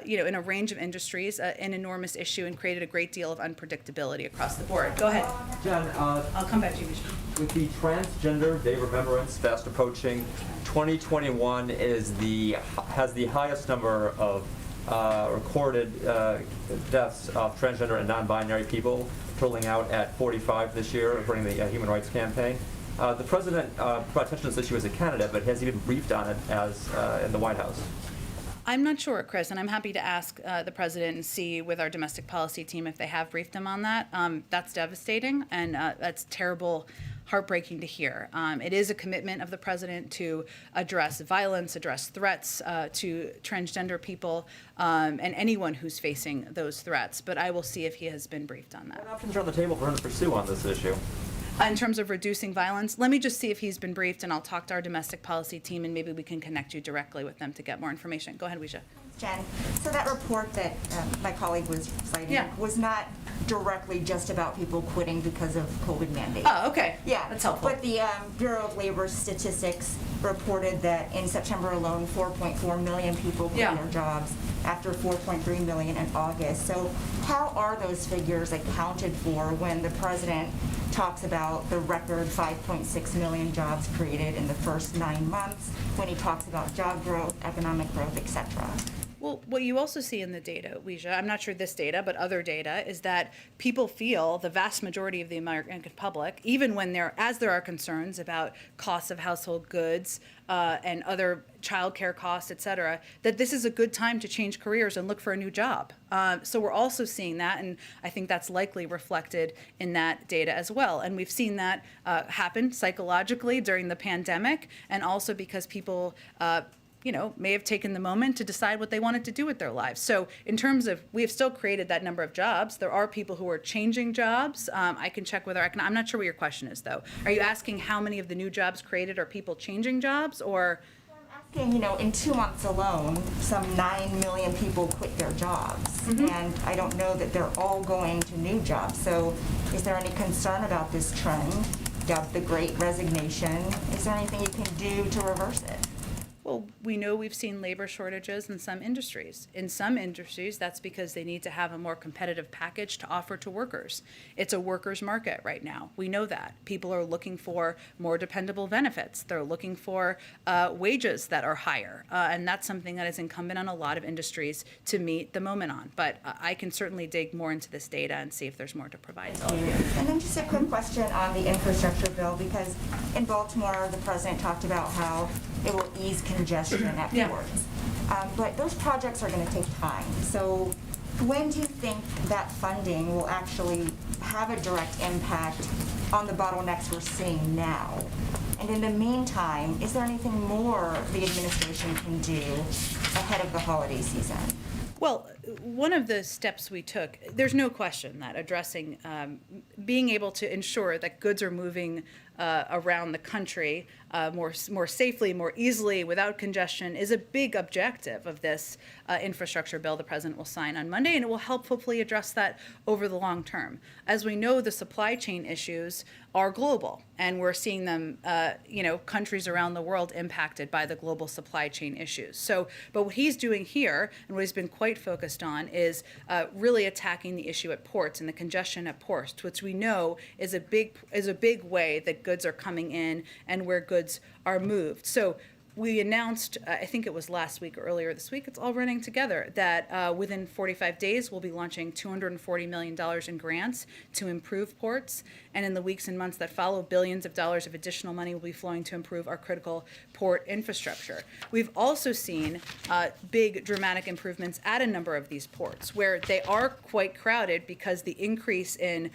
in a range of industries, an enormous issue and created a great deal of unpredictability across the board. Go ahead. Jen, I'll come back to you. with the Transgender Day Remembrance fast approaching, 2021 has the highest number of recorded deaths of transgender and non-binary people, totaling out at 45 this year, according to the Human Rights Campaign. The president brought attention to this issue as a candidate, but has he been briefed on it as in the White House? I'm not sure, Chris, and I'm happy to ask the president and see with our domestic policy team if they have briefed him on that. That's devastating, and that's terrible, heartbreaking to hear. It is a commitment of the president to address violence, address threats to transgender people, and anyone who's facing those threats. But I will see if he has been briefed on that. What options are on the table for him to pursue on this issue? In terms of reducing violence, let me just see if he's been briefed, and I'll talk to our domestic policy team, and maybe we can connect you directly with them to get more information. Go ahead, Weisha. Jen, so that report that my colleague was citing was not directly just about people quitting because of COVID mandates. Oh, okay. Yeah. That's helpful. But the Bureau of Labor Statistics reported that in September alone, 4.4 million people quit their jobs after 4.3 million in August. So how are those figures accounted for when the president talks about the record 5.6 million jobs created in the first 9 months, when he talks about job growth, economic growth, et cetera? Well, what you also see in the data, Weisha, I'm not sure this data, but other data, is that people feel, the vast majority of the American public, even when there are concerns about costs of household goods and other childcare costs, et cetera, that this is a good time to change careers and look for a new job. So we're also seeing that, and I think that's likely reflected in that data as well. And we've seen that happen psychologically during the pandemic, and also because people may have taken the moment to decide what they wanted to do with their lives. So in terms of, we have still created that number of jobs. There are people who are changing jobs. I can check whether I'm not sure what your question is, though. Are you asking how many of the new jobs created are people changing jobs, or? In 2 months alone, some 9 million people quit their jobs. And I don't know that they're all going to new jobs. So is there any concern about this trend, dubbed the Great Resignation? Is there anything you can do to reverse it? Well, we know we've seen labor shortages in some industries. In some industries, that's because they need to have a more competitive package to offer to workers. It's a workers' market right now. We know that. People are looking for more dependable benefits. They're looking for wages that are higher. And that's something that is incumbent on a lot of industries to meet the moment on. But I can certainly dig more into this data and see if there's more to provide. And then just a quick question on the infrastructure bill, because in Baltimore, the president talked about how it will ease congestion at ports. But those projects are going to take time. So when do you think that funding will actually have a direct impact on the bottlenecks we're seeing now? And in the meantime, is there anything more the administration can do ahead of the holiday season? Well, one of the steps we took, there's no question that addressing, being able to ensure that goods are moving around the country more safely, more easily, without congestion, is a big objective of this infrastructure bill the president will sign on Monday, and it will help hopefully address that over the long term. As we know, the supply chain issues are global, and we're seeing them, countries around the world impacted by the global supply chain issues. So, but what he's doing here, and what he's been quite focused on, is really attacking the issue at ports and the congestion at ports, which we know is a big way that goods are coming in and where goods are moved. So we announced, I think it was last week or earlier this week, it's all running together, that within 45 days we'll be launching $240 million in grants to improve ports. And in the weeks and months that follow, billions of dollars of additional money will be flowing to improve our critical port infrastructure. We've also seen big dramatic improvements at a number of these ports where they are quite crowded because the increase in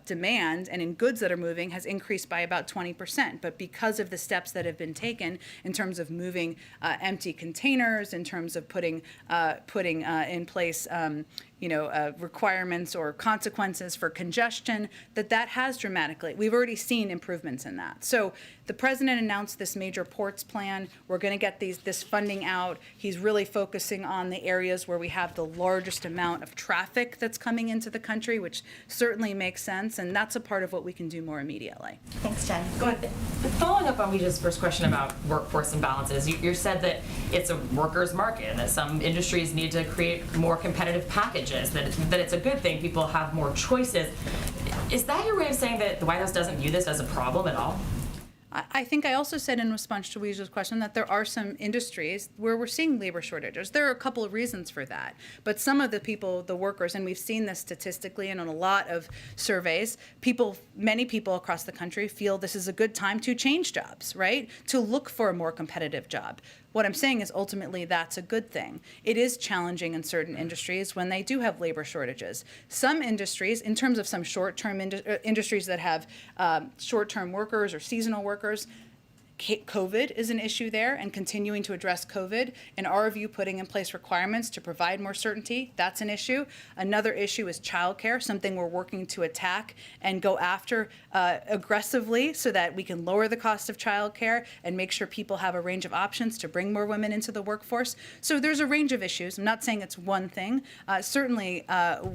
demand and in goods that are moving has increased by about 20%. But because of the steps that have been taken in terms of moving empty containers, in terms of putting in place requirements or consequences for congestion, that has dramatically, we've already seen improvements in that. So the president announced this major ports plan. We're going to get this funding out. He's really focusing on the areas where we have the largest amount of traffic that's coming into the country, which certainly makes sense, and that's a part of what we can do more immediately. Thanks, Jen. Go ahead. Following up on Weeja's first question about workforce imbalances, you said that it's a workers' market, and that some industries need to create more competitive packages, that it's a good thing people have more choices. Is that your way of saying that the White House doesn't view this as a problem at all? I think I also said in response to Weeja's question that there are some industries where we're seeing labor shortages. There are a couple of reasons for that. But some of the workers, and we've seen this statistically and on a lot of surveys, many people across the country feel this is a good time to change jobs, right? To look for a more competitive job. What I'm saying is ultimately that's a good thing. It is challenging in certain industries when they do have labor shortages. Some industries, in terms of some short-term industries that have short-term workers or seasonal workers, COVID is an issue there, and continuing to address COVID. In our view, putting in place requirements to provide more certainty, that's an issue. Another issue is childcare, something we're working to attack and go after aggressively so that we can lower the cost of childcare and make sure people have a range of options to bring more women into the workforce. So there's a range of issues. I'm not saying it's one thing. Certainly,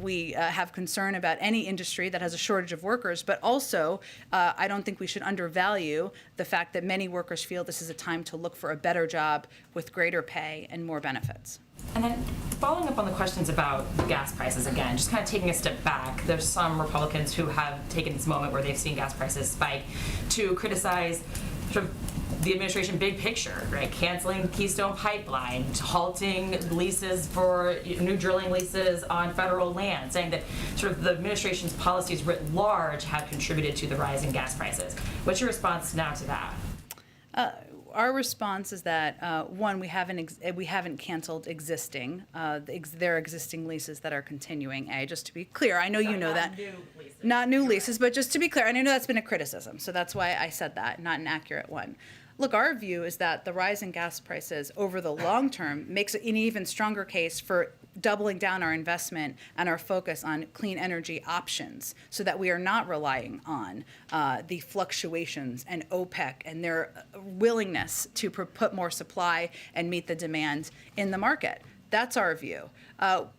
we have concern about any industry that has a shortage of workers, but also I don't think we should undervalue the fact that many workers feel this is a time to look for a better job with greater pay and more benefits. And then following up on the questions about gas prices again, just kind of taking a step back, there's some Republicans who have taken this moment where they've seen gas prices spike to criticize sort of the administration big picture, right? Canceling Keystone Pipeline, halting leases for new drilling leases on federal land, saying that sort of the administration's policies writ large have contributed to the rise in gas prices. What's your response now to that? Our response is that one, we haven't canceled existing there are existing leases that are continuing. Just to be clear, I know you know that. Not new leases, but just to be clear, and I know that's been a criticism, so that's why I said that, not an accurate one. look, our view is that the rise in gas prices over the long term makes an even stronger case for doubling down our investment and our focus on clean energy options so that we are not relying on the fluctuations and OPEC and their willingness to put more supply and meet the demand in the market. That's our view.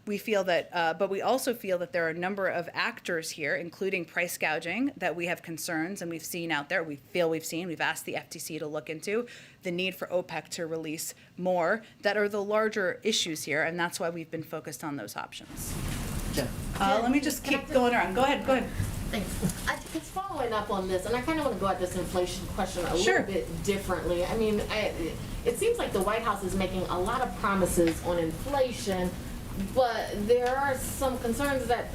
We feel that, but we also feel that there are a number of actors here, including price gouging, that we have concerns and we've seen out there. We've asked the FTC to look into the need for OPEC to release more that are the larger issues here, and that's why we've been focused on those options. Let me just keep going around. Go ahead. Thanks. It's following up on this, and I kind of want to go at this inflation question a little bit differently. I mean, it seems like the White House is making a lot of promises on inflation, but there are some concerns that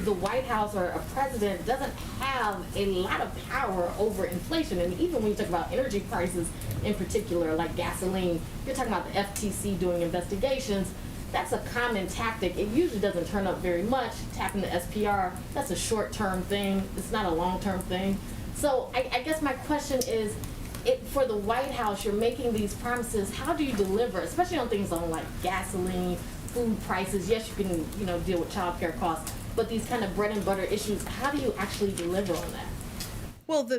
the White House or a president doesn't have a lot of power over inflation. And even when you talk about energy prices in particular, like gasoline, you're talking about the FTC doing investigations. That's a common tactic. It usually doesn't turn up very much. Tapping the SPR, that's a short-term thing. It's not a long-term thing. So I guess my question is, for the White House, you're making these promises. How do you deliver, especially on things on like gasoline, food prices? Yes, you can deal with child care costs, but these kind of bread and butter issues, how do you actually deliver on that? Well,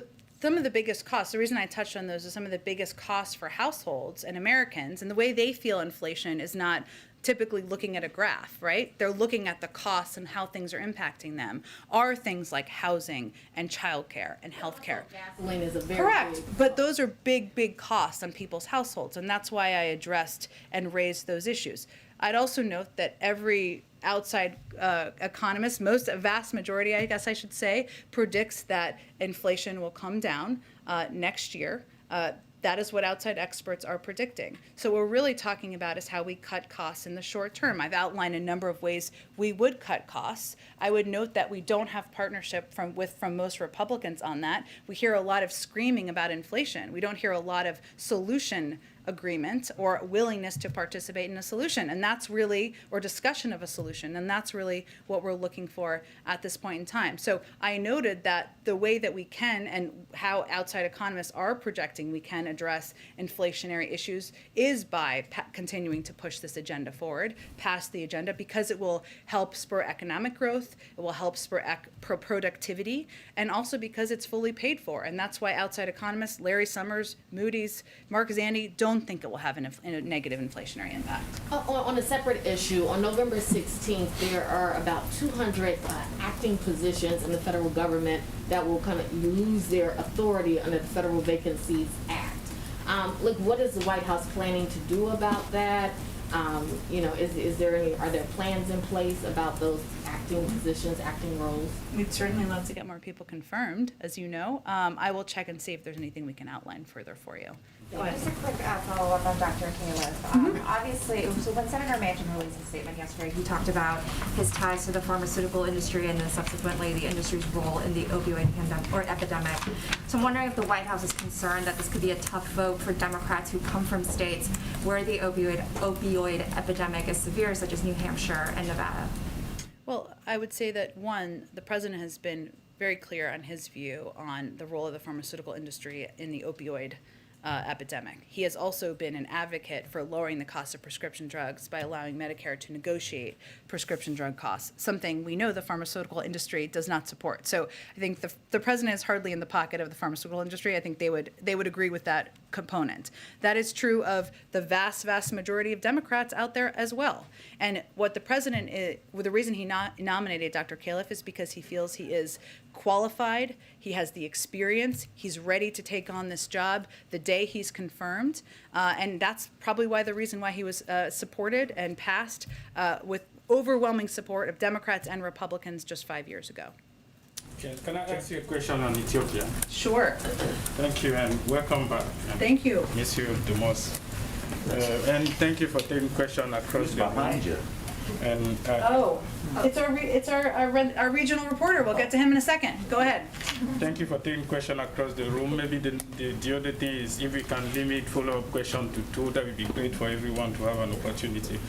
some of the biggest costs, the reason I touched on those is some of the biggest costs for households and Americans, and the way they feel inflation is not typically looking at a graph, right? They're looking at the costs and how things are impacting them, are things like housing and childcare and healthcare. Gasoline is a very Correct, big but those are big costs on people's households, and that's why I addressed and raised those issues. I'd also note that every outside economist, a vast majority, I guess I should say, predicts that inflation will come down next year. That is what outside experts are predicting. So what we're really talking about is how we cut costs in the short term. I've outlined a number of ways we would cut costs. I would note that we don't have partnership from most Republicans on that. We hear a lot of screaming about inflation. We don't hear a lot of solution agreement or willingness to participate in a solution, and that's really, or discussion of a solution, and that's really what we're looking for at this point in time. So I noted that the way that we can, and how outside economists are projecting we can address inflationary issues, is by continuing to push this agenda forward, past the agenda, because it will help spur economic growth, it will help spur productivity, and also because it's fully paid for. And that's why outside economists, Larry Summers, Moody's, Mark Zandi, don't think it will have a negative inflationary impact. On a separate issue, on November 16th, there are about 200 acting positions in the federal government that will kind of lose their authority under the Federal Vacancies Act. What is the White House planning to do about that? Are there plans in place about those acting positions, acting roles? We'd certainly love to get more people confirmed, as you know. I will check and see if there's anything we can outline further for you. Just a quick follow-up on Dr. Califf. Obviously, so when Senator Manchin released his statement yesterday, he talked about his ties to the pharmaceutical industry and then subsequently the industry's role in the opioid epidemic. So I'm wondering if the White House is concerned that this could be a tough vote for Democrats who come from states where the opioid epidemic is severe, such as New Hampshire and Nevada. Well, I would say that, one, the president has been very clear on his view on the role of the pharmaceutical industry in the opioid epidemic. He has also been an advocate for lowering the cost of prescription drugs by allowing Medicare to negotiate prescription drug costs, something we know the pharmaceutical industry does not support. So I think the president is hardly in the pocket of the pharmaceutical industry. I think they would agree with that component. That is true of the vast majority of Democrats out there as well. And what the president the reason he nominated Dr. Califf is because he feels he is qualified, he has the experience, he's ready to take on this job the day he's confirmed, and that's probably the reason why he was supported and passed with overwhelming support of Democrats and Republicans just 5 years ago. Can I ask you a question on Ethiopia? Sure. Thank you and welcome back. Thank you. Miss you the most. And thank you for taking question across the behind you. And it's our regional reporter. We'll get to him in a second. Go ahead. Thank you for taking question across the room. Maybe the other thing is if we can limit follow-up question to 2, that would be great for everyone to have an opportunity.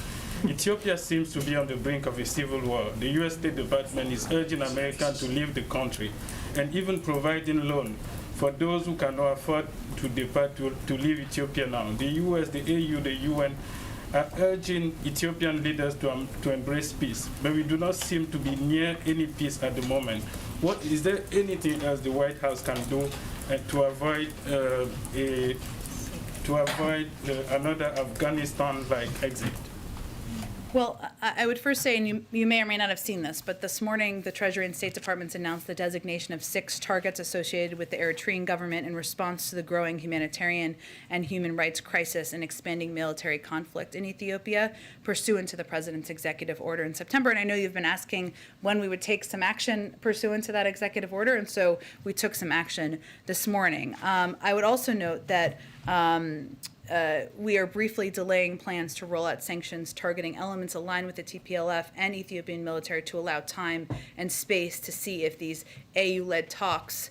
Ethiopia seems to be on the brink of a civil war. The U.S. State Department is urging Americans to leave the country and even providing loan for those who cannot afford to depart to leave Ethiopia now. The US, the AU, the UN are urging Ethiopian leaders to embrace peace, but we do not seem to be near any peace at the moment. Is there anything else the White House can do to avoid another Afghanistan-like exit? Well, I would first say, and you may or may not have seen this, but this morning the Treasury and State Departments announced the designation of 6 targets associated with the Eritrean government in response to the growing humanitarian and human rights crisis and expanding military conflict in Ethiopia, pursuant to the President's executive order in September. And I know you've been asking when we would take some action pursuant to that executive order, and so we took some action this morning. I would also note that we are briefly delaying plans to roll out sanctions targeting elements aligned with the TPLF and Ethiopian military to allow time and space to see if these AU-led talks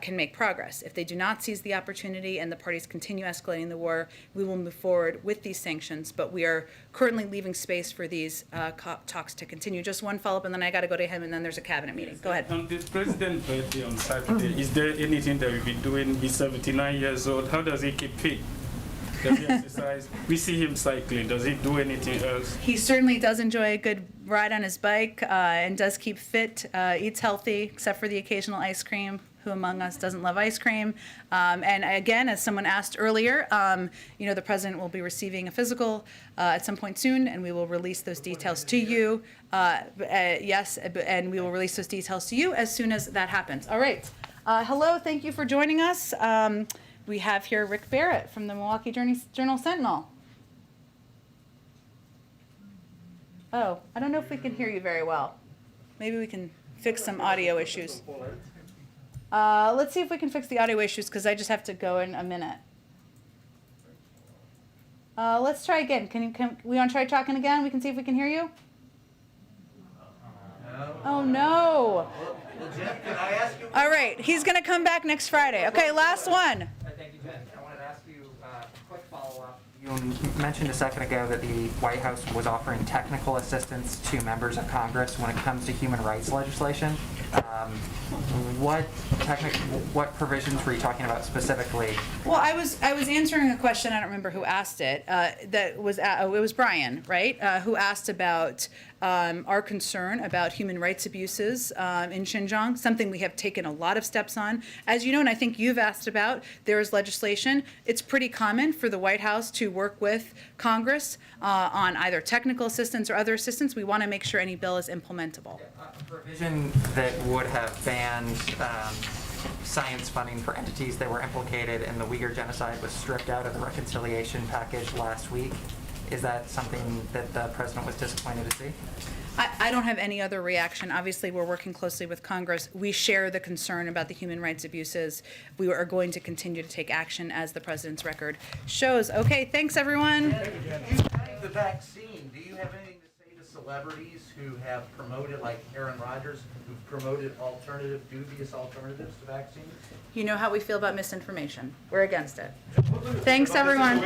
can make progress. If they do not seize the opportunity and the parties continue escalating the war, we will move forward with these sanctions, but we are currently leaving space for these talks to continue. Just one follow-up, and then I got to go to him, and then there's a cabinet meeting. Go ahead. On the president's birthday on Saturday, is there anything that we'll be doing? He's 79 years old. How does he keep fit? Does he exercise? We see him cycling. Does he do anything else? He certainly does enjoy a good ride on his bike and does keep fit, eats healthy, except for the occasional ice cream. Who among us doesn't love ice cream? And again, as someone asked earlier, the president will be receiving a physical at some point soon, and we will release those details to you. Yes, and we will release those details to you as soon as that happens. All right. Hello, thank you for joining us. We have here Rick Barrett from the Milwaukee Journal Sentinel. Oh, I don't know if we can hear you very well. Maybe we can fix some audio issues. Let's see if we can fix the audio issues, because I just have to go in a minute. Let's try again. We want to try talking again? We can see if we can hear you? Oh, no. All right, he's going to come back next Friday. Okay, last one. Thank you, Jen. I wanted to ask you a quick follow-up. You mentioned a second ago that the White House was offering technical assistance to members of Congress when it comes to human rights legislation. What provisions were you talking about specifically? Well, I was answering a question. I don't remember who asked it. It was Brian, right? Who asked about our concern about human rights abuses in Xinjiang, something we have taken a lot of steps on. As you know, and I think you've asked about, there is legislation. It's pretty common for the White House to work with Congress on either technical assistance or other assistance. We want to make sure any bill is implementable. A provision that would have banned science funding for entities that were implicated in the Uyghur genocide was stripped out of the reconciliation package last week. Is that something that the president was disappointed to see? I don't have any other reaction. Obviously, we're working closely with Congress. We share the concern about the human rights abuses. We are going to continue to take action as the president's record shows. Okay, thanks, everyone. The vaccine, do you have anything to say to celebrities who have promoted, like Aaron Rodgers, who've promoted dubious alternatives to vaccines? You know how we feel about misinformation. We're against it. Thanks, everyone.